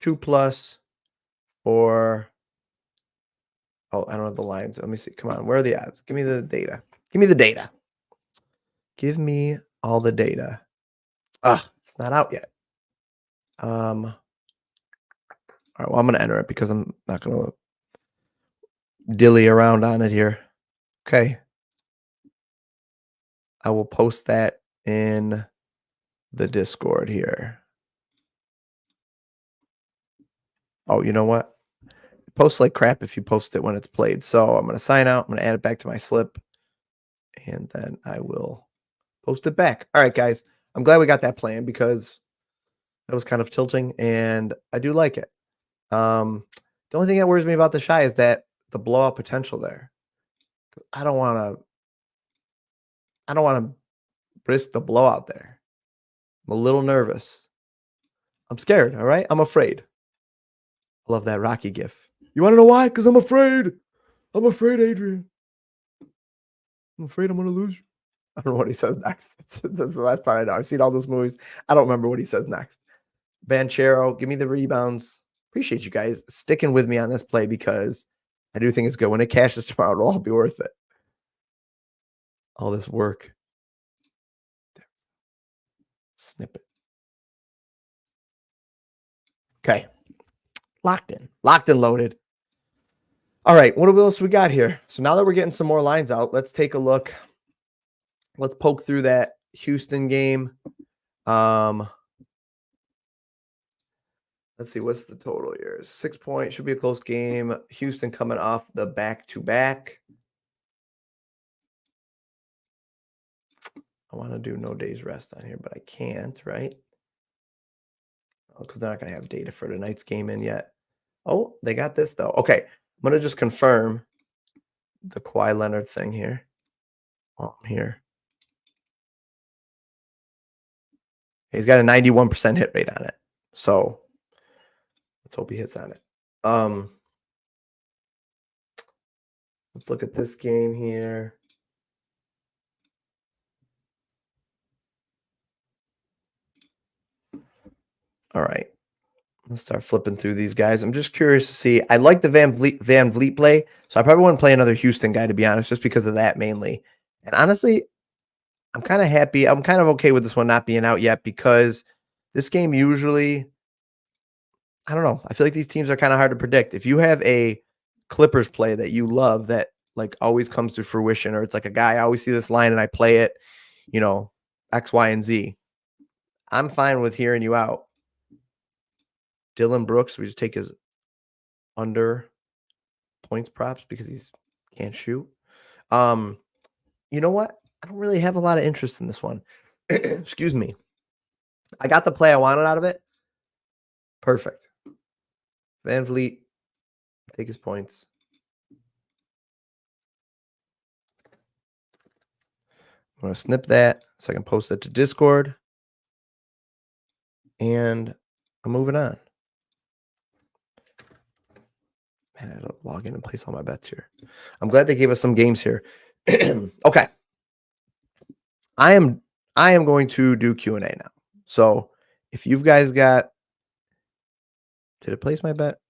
2+ for. Oh, I don't have the lines. Let me see. Come on. Where are the odds? Give me the data. Give me the data. Give me all the data. It's not out yet. All right. Well, I'm going to enter it because I'm not going to dilly around on it here. Okay. I will post that in the Discord here. Oh, you know what? It posts like crap if you post it when it's played. So I'm going to sign out. I'm going to add it back to my slip. And then I will post it back. All right, guys. I'm glad we got that plan because that was kind of tilting, and I do like it. The only thing that worries me about the Shy is that the blowout potential there. I don't want to risk the blowout there. I'm a little nervous. I'm scared, all right? I'm afraid. I love that Rocky gif. You want to know why? Because I'm afraid. I'm afraid, Adrian. I'm afraid I'm going to lose you. I don't know what he says next. That's the last part I know. I've seen all those movies. I don't remember what he says next. Banchero, give me the rebounds. Appreciate you guys sticking with me on this play because I do think it's good. When it cashes tomorrow, it'll all be worth it. All this work. Snip it. Okay. Locked in. Locked and loaded. All right. What else we got here? So now that we're getting some more lines out, let's take a look. Let's poke through that Houston game. Let's see. What's the total here? 6 point. Should be a close game. Houston coming off the back-to-back. I want to do no days rest on here, but I can't, right? Because they're not going to have data for tonight's game in yet. Oh, they got this, though. Okay. I'm going to just confirm the Kawhi Leonard thing here. Oh, I'm here. He's got a 91% hit rate on it. So let's hope he hits on it. Let's look at this game here. All right. Let's start flipping through these guys. I'm just curious to see. I like the Van Vliet play, so I probably wouldn't play another Houston guy, to be honest, just because of that mainly. And honestly, I'm kind of happy. I'm kind of okay with this one not being out yet because this game usually, I don't know. I feel like these teams are kind of hard to predict. If you have a Clippers play that you love that like always comes to fruition, or it's like a guy, I always see this line and I play it, X, Y, and Z. I'm fine with hearing you out. Dylan Brooks, we just take his under points props because he's can't shoot. You know what? I don't really have a lot of interest in this one. Excuse me. I got the play I wanted out of it. Perfect. Van Vliet, take his points. I'm going to snip that so I can post it to Discord. And I'm moving on. Man, I had to log in and place all my bets here. I'm glad they gave us some games here. Okay. I am I am going to do Q&A now. So if you guys got, did it place my bet?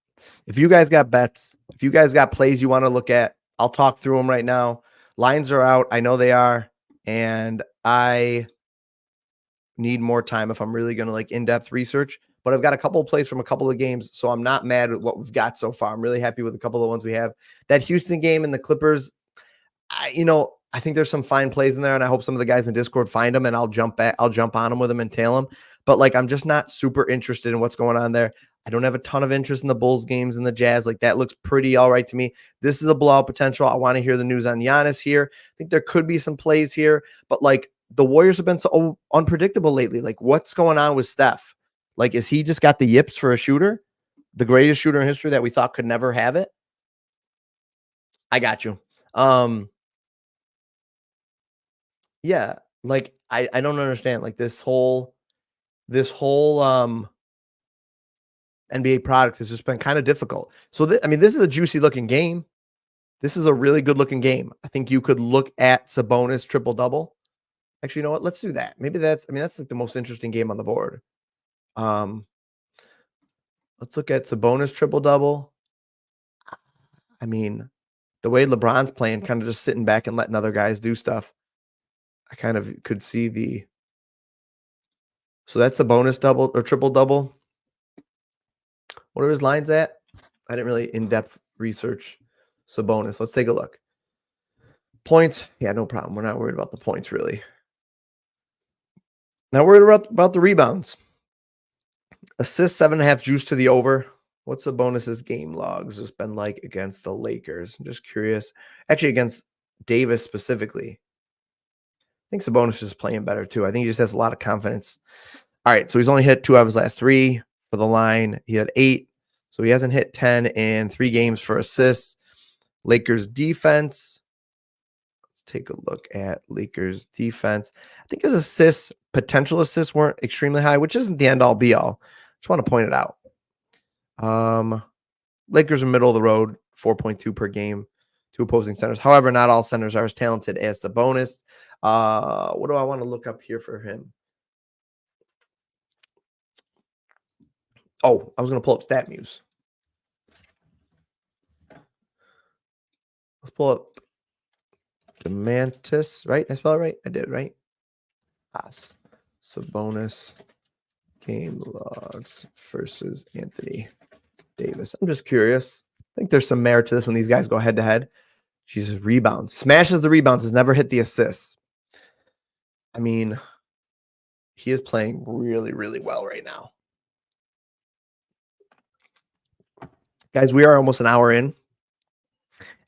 If you guys got bets, if you guys got plays you want to look at, I'll talk through them right now. Lines are out. I know they are. And I need more time if I'm really going to like in-depth research. But I've got a couple of plays from a couple of games, so I'm not mad at what we've got so far. I'm really happy with a couple of the ones we have. That Houston game and the Clippers, I think there's some fine plays in there, and I hope some of the guys in Discord find them, and I'll jump back. I'll jump on them with them and tail them. But like, I'm just not super interested in what's going on there. I don't have a ton of interest in the Bulls games and the Jazz. Like, that looks pretty all right to me. This is a blowout potential. I want to hear the news on Giannis here. I think there could be some plays here, but like, the Warriors have been so unpredictable lately. Like, what's going on with Steph? Like, is he just got the yips for a shooter? The greatest shooter in history that we thought could never have it? I got you. Yeah, like, I don't understand, like, this whole NBA product has just been kinda difficult. So, this is a juicy looking game. This is a really good looking game. I think you could look at Sabonis triple-double. Actually, you know what? Let's do that. Maybe that's, like, the most interesting game on the board. Um, let's look at Sabonis triple-double. I mean, the way LeBron's playing, kinda just sitting back and letting other guys do stuff, I kind of could see the so that's a bonus double or triple-double. What are his lines at? I didn't really in-depth research Sabonis. Let's take a look. Points, yeah, no problem. We're not worried about the points, really. Not worried about the rebounds. Assists, 7.5 juice to the over. What's Sabonis's game logs just been like against the Lakers? I'm just curious. Actually, against Davis specifically. I think Sabonis is playing better, too. I think he just has a lot of confidence. All right, so he's only hit 2 out of his last 3 for the line. He had 8, so he hasn't hit 10 in 3 games for assists. Lakers defense. Let's take a look at Lakers defense. I think his potential assists weren't extremely high, which isn't the end all be all. Just want to point it out. Lakers are middle of the road, 4.2 per game to opposing centers. However, not all centers are as talented as Sabonis. What do I want to look up here for him? Oh, I was going to pull up StatMuse. Let's pull up Demantis, right? I spell it right? I did, right? Pass. Sabonis game logs versus Anthony Davis. I'm just curious. I think there's some merit to this when these guys go head to head. Jesus, rebounds. Smashes the rebounds, has never hit the assists. I mean, he is playing really, really well right now. Guys, we are almost an hour in. And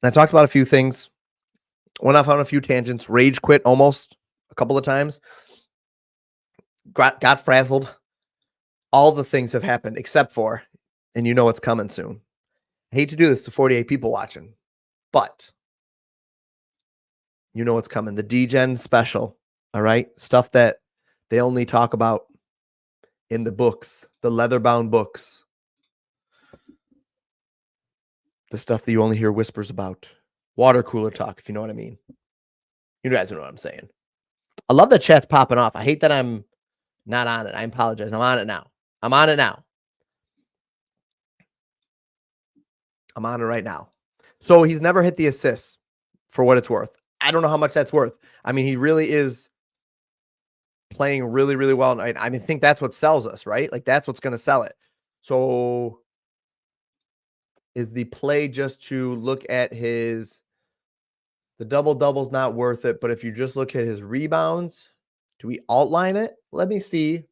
I talked about a few things. Went off on a few tangents. Rage quit almost a couple of times. Got frazzled. All the things have happened except for, and you know what's coming soon. I hate to do this to 48 people watching, but you know what's coming. The D-Gen special, all right? Stuff that they only talk about in the books, the leather-bound books. The stuff that you only hear whispers about. Water cooler talk, if you know what I mean. You guys know what I'm saying. I love that chat's popping off. I hate that I'm not on it. I apologize. I'm on it now. I'm on it now. I'm on it right now. So he's never hit the assists for what it's worth. I don't know how much that's worth. I mean, he really is playing really, really well. I think that's what sells us, right? Like, that's what's going to sell it. So is the play just to look at the double-double's not worth it, but if you just look at his rebounds, do we outline it? Let me see.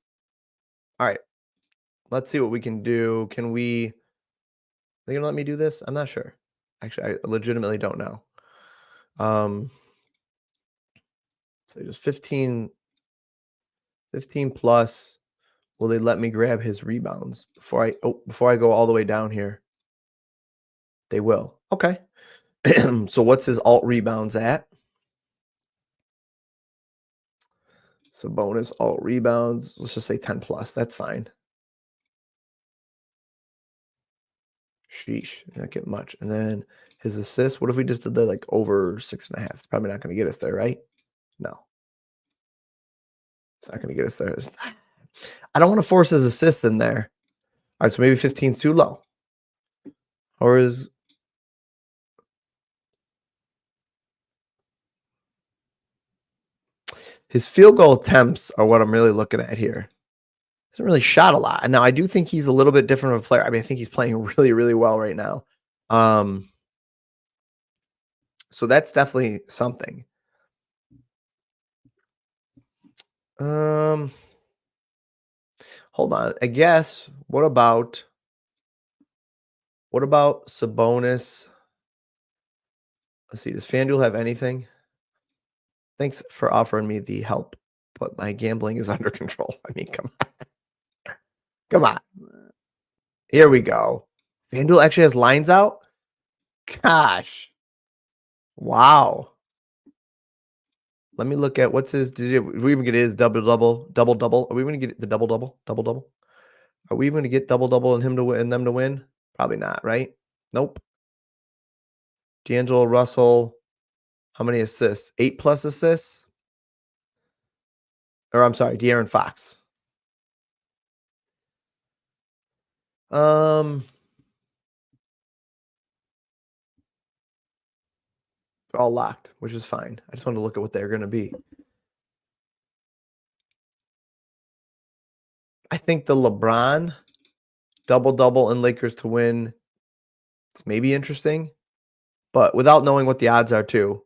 All right. Let's see what we can do. Are they going to let me do this? I'm not sure. Actually, I legitimately don't know. So just 15 plus. Will they let me grab his rebounds before I go all the way down here? They will. Okay. So what's his alt rebounds at? Sabonis alt rebounds. Let's just say 10 plus. That's fine. Sheesh. Not get much. And then his assists. What if we just did the like over 6.5? It's probably not going to get us there, right? No. It's not going to get us there. I don't want to force his assists in there. All right, so maybe 15 is too low. Or is his field goal attempts are what I'm really looking at here. Hasn't really shot a lot. And now I do think he's a little bit different of a player. I mean, I think he's playing really, really well right now. So that's definitely something. Hold on. I guess what about Sabonis? Let's see. Does FanDuel have anything? Thanks for offering me the help, but my gambling is under control. I mean, come on. Come on. Here we go. FanDuel actually has lines out? Gosh. Wow. Let me look at what's his. Did we even get his double-double? Double-double? Are we going to get the double-double? Double-double? Are we even going to get double-double and him to win and them to win? Probably not, right? Nope. D'Angelo Russell. How many assists? 8+ assists? Or I'm sorry, De'Aaron Fox. They're all locked, which is fine. I just wanted to look at what they're going to be. I think the LeBron double-double and Lakers to win is maybe interesting, but without knowing what the odds are too,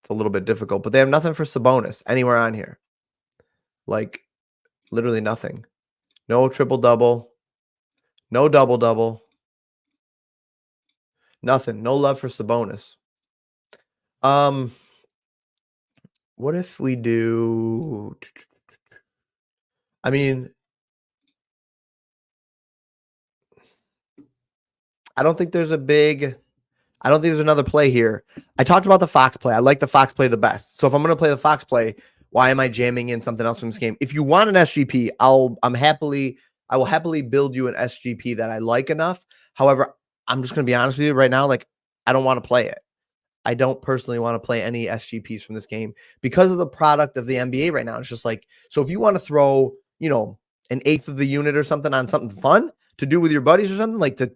it's a little bit difficult. But they have nothing for Sabonis anywhere on here. Like, literally nothing. No triple-double. No double-double. Nothing. No love for Sabonis. What if we do... I mean, I don't think there's another play here. I talked about the Fox play. I like the Fox play the best. So if I'm going to play the Fox play, why am I jamming in something else from this game? If you want an SGP, I will happily build you an SGP that I like enough. However, I'm just going to be honest with you right now. Like, I don't want to play it. I don't personally want to play any SGPs from this game because of the product of the NBA right now. It's just like, so if you want to throw, an eighth of the unit or something on something fun to do with your buddies or something, like to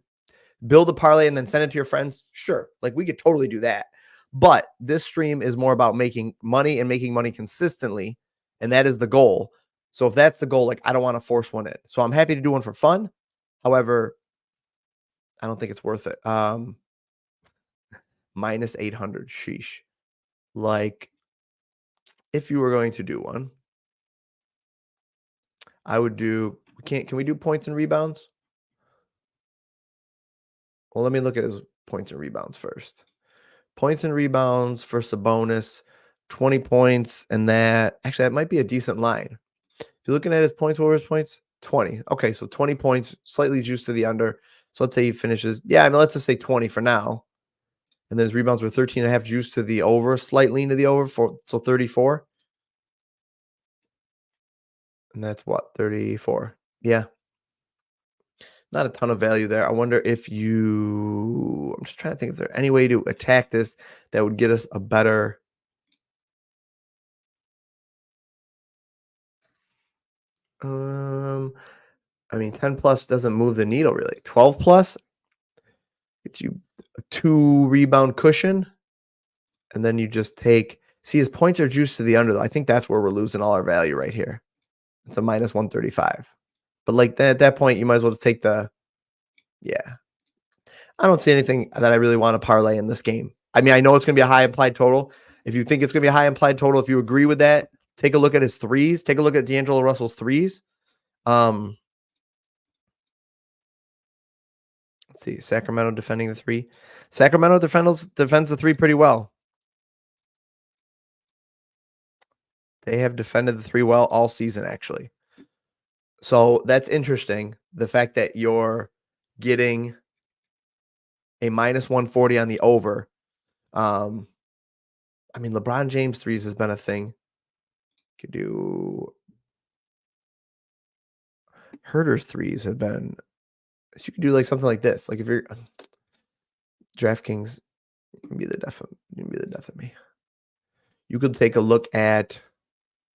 build a parlay and then send it to your friends, sure. Like, we could totally do that. But this stream is more about making money and making money consistently. And that is the goal. So if that's the goal, like, I don't want to force one in. So I'm happy to do one for fun. However, I don't think it's worth it. Minus 800. Sheesh. Like, if you were going to do one, I would do, can we do points and rebounds? Well, let me look at his points and rebounds first. Points and rebounds for Sabonis, 20 points, and that might be a decent line. If you're looking at his points, what were his points? 20. Okay, so 20 points, slightly juiced to the under. So let's say he finishes, let's just say 20 for now. And then his rebounds were 13.5 juice to the over, slight lean to the over, so 34. And that's what, 34. Yeah. Not a ton of value there. I wonder if I'm just trying to think if there's any way to attack this that would get us a better. I mean, 10 plus doesn't move the needle really. 12 plus gets you a 2 rebound cushion. And then you just see his points are juiced to the under, though. I think that's where we're losing all our value right here. It's a minus 135. But like at that point, you might as well just take I don't see anything that I really want to parlay in this game. I mean, I know it's going to be a high implied total. If you think it's going to be a high implied total, if you agree with that, take a look at his threes. Take a look at D'Angelo Russell's threes. Let's see. Sacramento defending the 3. Sacramento defends the 3 pretty well. They have defended the 3 well all season, actually. So that's interesting. The fact that you're getting a minus 140 on the over. I mean, LeBron James threes has been a thing. Could do Herder's threes have been. So you could do like something like this. Like if you're DraftKings, you can be the death of me. You could take a look at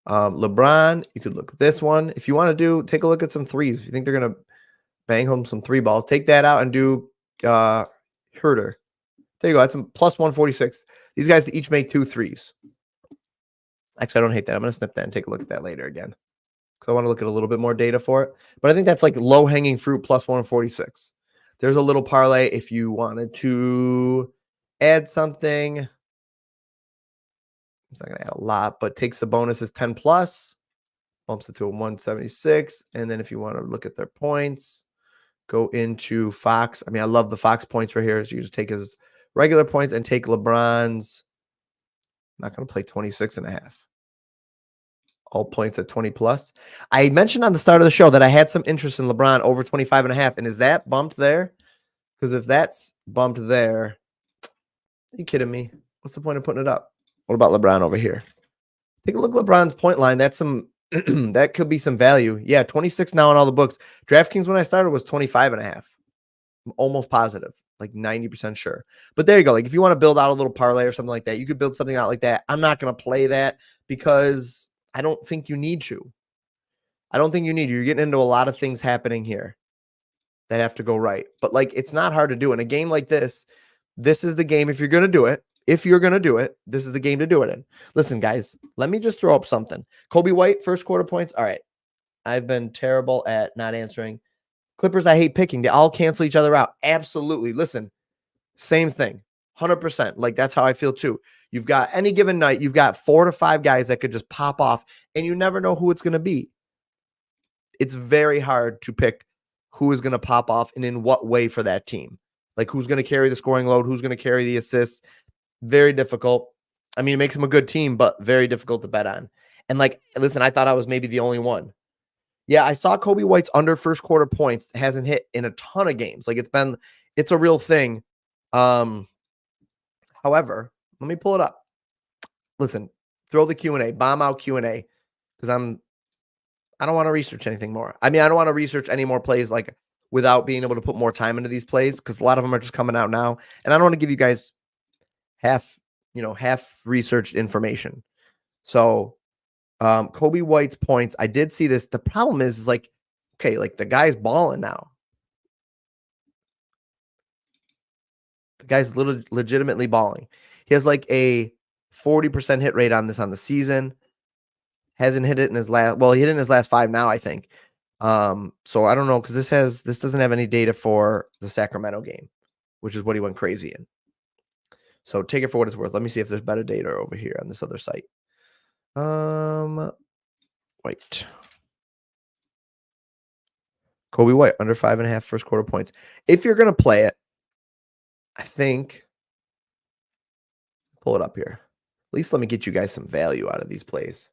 LeBron, you could look at this one. If you want to take a look at some threes. If you think they're going to bang home some three balls, take that out and do Herder. There you go. That's a plus 146. These guys each make 2 threes. Actually, I don't hate that. I'm going to snip that and take a look at that later again, because I want to look at a little bit more data for it. But I think that's like low-hanging fruit plus 146. There's a little parlay if you wanted to add something. It's not going to add a lot, but takes the bonuses 10 plus, bumps it to a 176. And then if you want to look at their points, go into Fox. I mean, I love the Fox points right here. So you just take his regular points and take LeBron's. I'm not going to play 26.5. All points at 20 plus. I mentioned on the start of the show that I had some interest in LeBron over 25.5. And is that bumped there? Because if that's bumped there, are you kidding me? What's the point of putting it up? What about LeBron over here? Take a look at LeBron's point line. That's some that could be some value. Yeah, 26 now in all the books. DraftKings when I started was 25.5. I'm almost positive, like 90% sure. But there you go. Like if you want to build out a little parlay or something like that, you could build something out like that. I'm not going to play that because I don't think you need to. I don't think you need to. You're getting into a lot of things happening here that have to go right. But like it's not hard to do in a game like this. This is the game if you're going to do it. If you're going to do it, this is the game to do it in. Listen, guys, let me just throw up something. Kobe White, first quarter points. All right. I've been terrible at not answering. Clippers, I hate picking. They all cancel each other out. Absolutely. Listen, same thing. 100%. Like that's how I feel too. You've got any given night, you've got 4 to 5 guys that could just pop off and you never know who it's going to be. It's very hard to pick who is going to pop off and in what way for that team. Like who's going to carry the scoring load, who's going to carry the assists. Very difficult. I mean, it makes them a good team, but very difficult to bet on. And like, listen, I thought I was maybe the only one. Yeah, I saw Kobe White's under first quarter points. It hasn't hit in a ton of games. Like it's a real thing. However, let me pull it up. Listen, throw the Q&A, bomb out Q&A, because I don't want to research anything more. I mean, I don't want to research any more plays like without being able to put more time into these plays, because a lot of them are just coming out now. And I don't want to give you guys half researched information. So Kobe White's points, I did see this. The problem is like, okay, like the guy's balling now. The guy's legitimately balling. He has like a 40% hit rate on this on the season. Hasn't hit it in his last, well, he hit it in his last 5 now, I think. So I don't know, because this doesn't have any data for the Sacramento game, which is what he went crazy in. So take it for what it's worth. Let me see if there's better data over here on this other site. Wait. Kobe White, under 5.5 first quarter points. If you're going to play it, I think, pull it up here. At least let me get you guys some value out of these plays.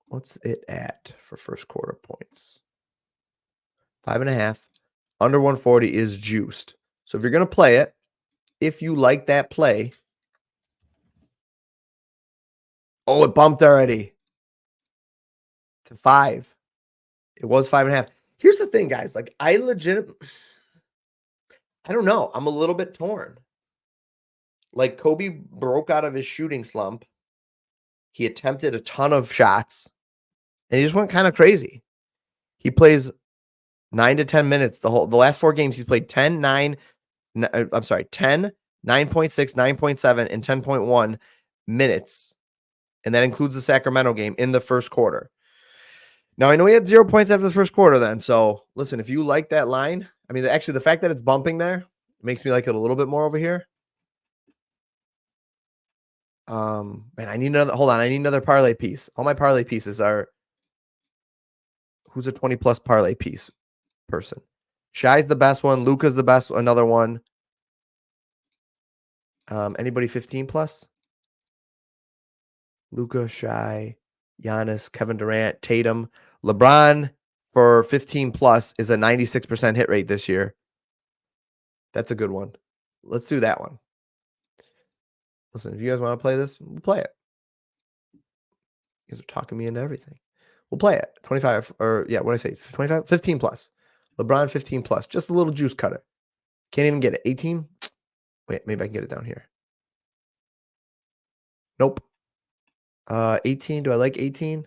What's it at for first quarter points? 5.5. Under 140 is juiced. So if you're going to play it, if you like that play. Oh, it bumped already to 5. It was 5.5. Here's the thing, guys. Like, I don't know. I'm a little bit torn. Like, Kobe broke out of his shooting slump. He attempted a ton of shots, and he just went kind of crazy. He plays 9 to 10 minutes. The last 4 games, he's played 10, 9, 10, 9.6, 9.7, and 10.1 minutes. And that includes the Sacramento game in the first quarter. Now, I know he had 0 points after the first quarter then. So, listen, if you like that line, I mean, actually, the fact that it's bumping there makes me like it a little bit more over here. Man, I need another, hold on. I need another parlay piece. All my parlay pieces are, who's a 20-plus parlay piece person? Shai's the best one. Luka's the best, another one. Anybody 15-plus? Luka, Shai, Giannis, Kevin Durant, Tatum. LeBron for 15-plus is a 96% hit rate this year. That's a good one. Let's do that one. Listen, if you guys want to play this, we'll play it. You guys are talking me into everything. We'll play it. 25, or yeah, what did I say? 25? 15-plus. LeBron 15-plus. Just a little juice cutter. Can't even get it. 18? Wait, maybe I can get it down here. Nope. 18. Do I like 18?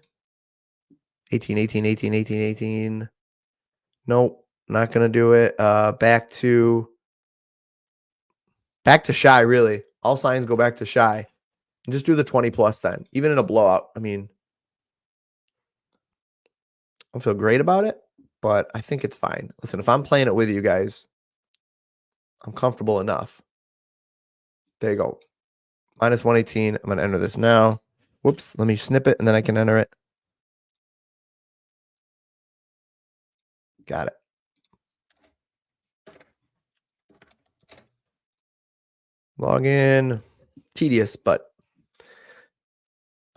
18, 18, 18, 18, 18. Nope, not gonna do it. Back to shy, really. All signs go back to shy. And just do the 20 plus then. Even in a blowout. I mean, I don't feel great about it, but I think it's fine. Listen, if I'm playing it with you guys, I'm comfortable enough. There you go. Minus 118. I'm going to enter this now. Whoops. Let me snip it, and then I can enter it. Got it. Log in. Tedious, but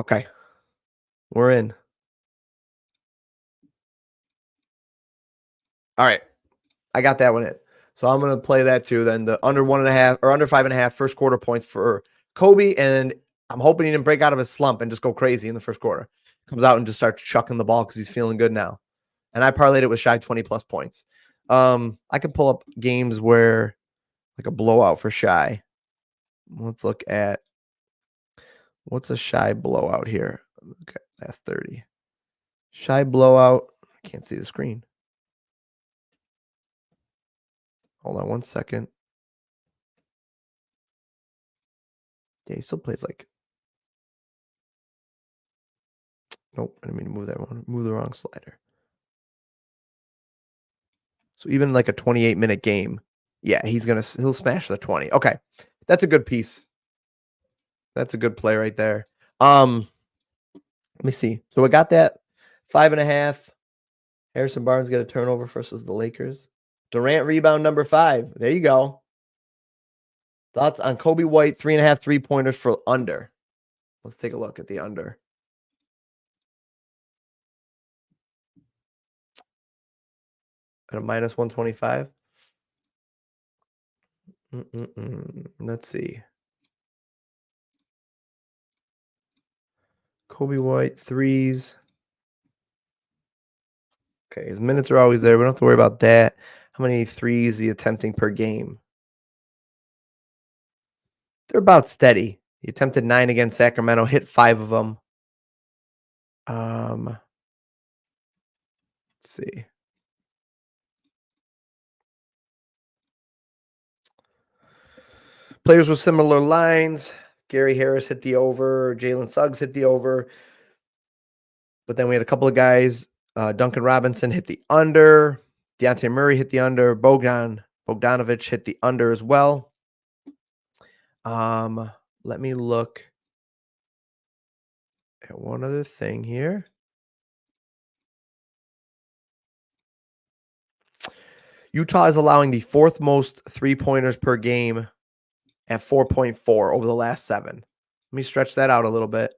okay. We're in. All right. I got that one in. So I'm going to play that too. Then the under 1.5 or under 5.5 first quarter points for Kobe. And I'm hoping he didn't break out of his slump and just go crazy in the first quarter. Comes out and just starts chucking the ball because he's feeling good now. And I parlayed it with shy 20 plus points. I could pull up games where like a blowout for shy. Let's look at what's a shy blowout here. Look at last 30. Shy blowout. I can't see the screen. Hold on 1 second. Yeah, he still plays like. Nope, I didn't mean to move that one. Move the wrong slider. So even like a 28-minute game, yeah, he'll smash the 20. Okay, that's a good piece. That's a good play right there. Let me see. So I got that 5.5. Harrison Barnes got a turnover versus the Lakers. Durant rebound number 5. There you go. Thoughts on Kobe White 3.5 3-pointers for under. Let's take a look at the under. At a minus 125. Let's see. Kobe White threes. Okay, his minutes are always there. We don't have to worry about that. How many threes is he attempting per game? They're about steady. He attempted 9 against Sacramento, hit 5 of them. Let's see. Players with similar lines. Gary Harris hit the over. Jalen Suggs hit the over. But then we had a couple of guys. Duncan Robinson hit the under. Deontay Murray hit the under. Bogdanovich hit the under as well. Let me look at one other thing here. Utah is allowing the 4th most 3-pointers per game at 4.4 over the last 7. Let me stretch that out a little bit.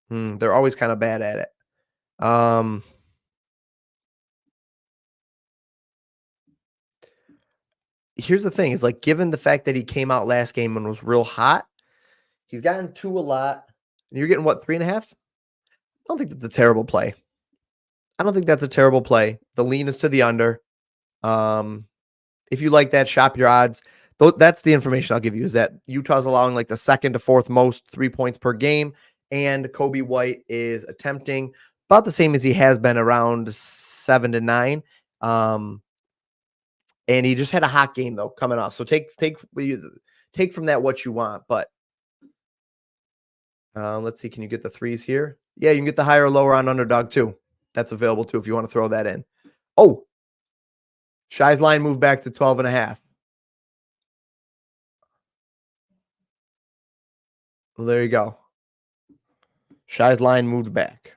They're always kind of bad at it. Here's the thing is like, given the fact that he came out last game and was real hot, he's gotten 2 a lot. And you're getting what, 3.5? I don't think that's a terrible play. The lean is to the under. If you like that, shop your odds. That's the information I'll give you is that Utah's allowing like the 2nd to 4th most 3 points per game. And Kobe White is attempting about the same as he has been, around 7 to 9. And he just had a hot game though coming off. So take from that what you want. But let's see. Can you get the threes here? Yeah, you can get the higher or lower on underdog too. That's available too if you want to throw that in. Oh, Shy's line moved back to 12.5. Well, there you go. Shy's line moved back.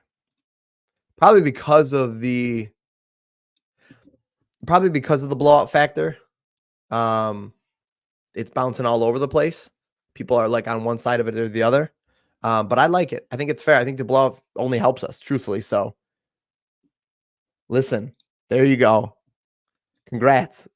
Probably because of the blowout factor. It's bouncing all over the place. People are like on one side of it or the other. But I like it. I think it's fair. I think the blowout only helps us, truthfully. So listen, there you go. Congrats.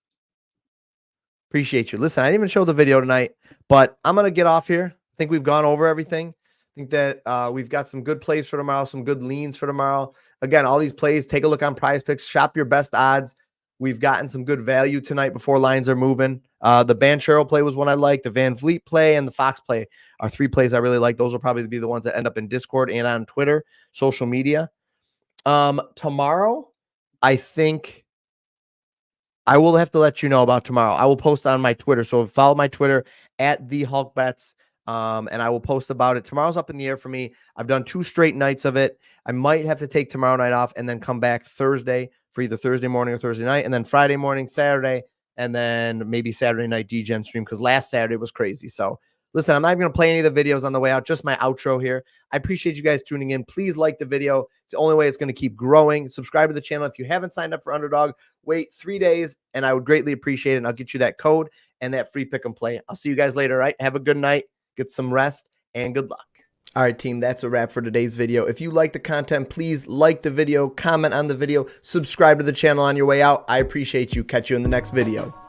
Appreciate you. Listen, I didn't even show the video tonight, but I'm going to get off here. I think we've gone over everything. I think that we've got some good plays for tomorrow, some good leans for tomorrow. Again, all these plays, take a look on PrizePicks, shop your best odds. We've gotten some good value tonight before lines are moving. The Banchero play was one I like. The Van Vliet play and the Fox play are 3 plays I really like. Those will probably be the ones that end up in Discord and on Twitter, social media. Tomorrow, I think I will have to let you know about tomorrow. I will post on my Twitter. So follow my Twitter at the Hulk Bets. And I will post about it. Tomorrow's up in the air for me. I've done 2 straight nights of it. I might have to take tomorrow night off and then come back Thursday for either Thursday morning or Thursday night, and then Friday morning, Saturday, and then maybe Saturday night DGen stream, because last Saturday was crazy. So listen, I'm not even going to play any of the videos on the way out, just my outro here. I appreciate you guys tuning in. Please like the video. It's the only way it's going to keep growing. Subscribe to the channel. If you haven't signed up for Underdog, wait 3 days, and I would greatly appreciate it. And I'll get you that code and that free pick and play. I'll see you guys later, all right? Have a good night. Get some rest, and good luck. All right, team, that's a wrap for today's video. If you like the content, please like the video, comment on the video, subscribe to the channel on your way out. I appreciate you. Catch you in the next video.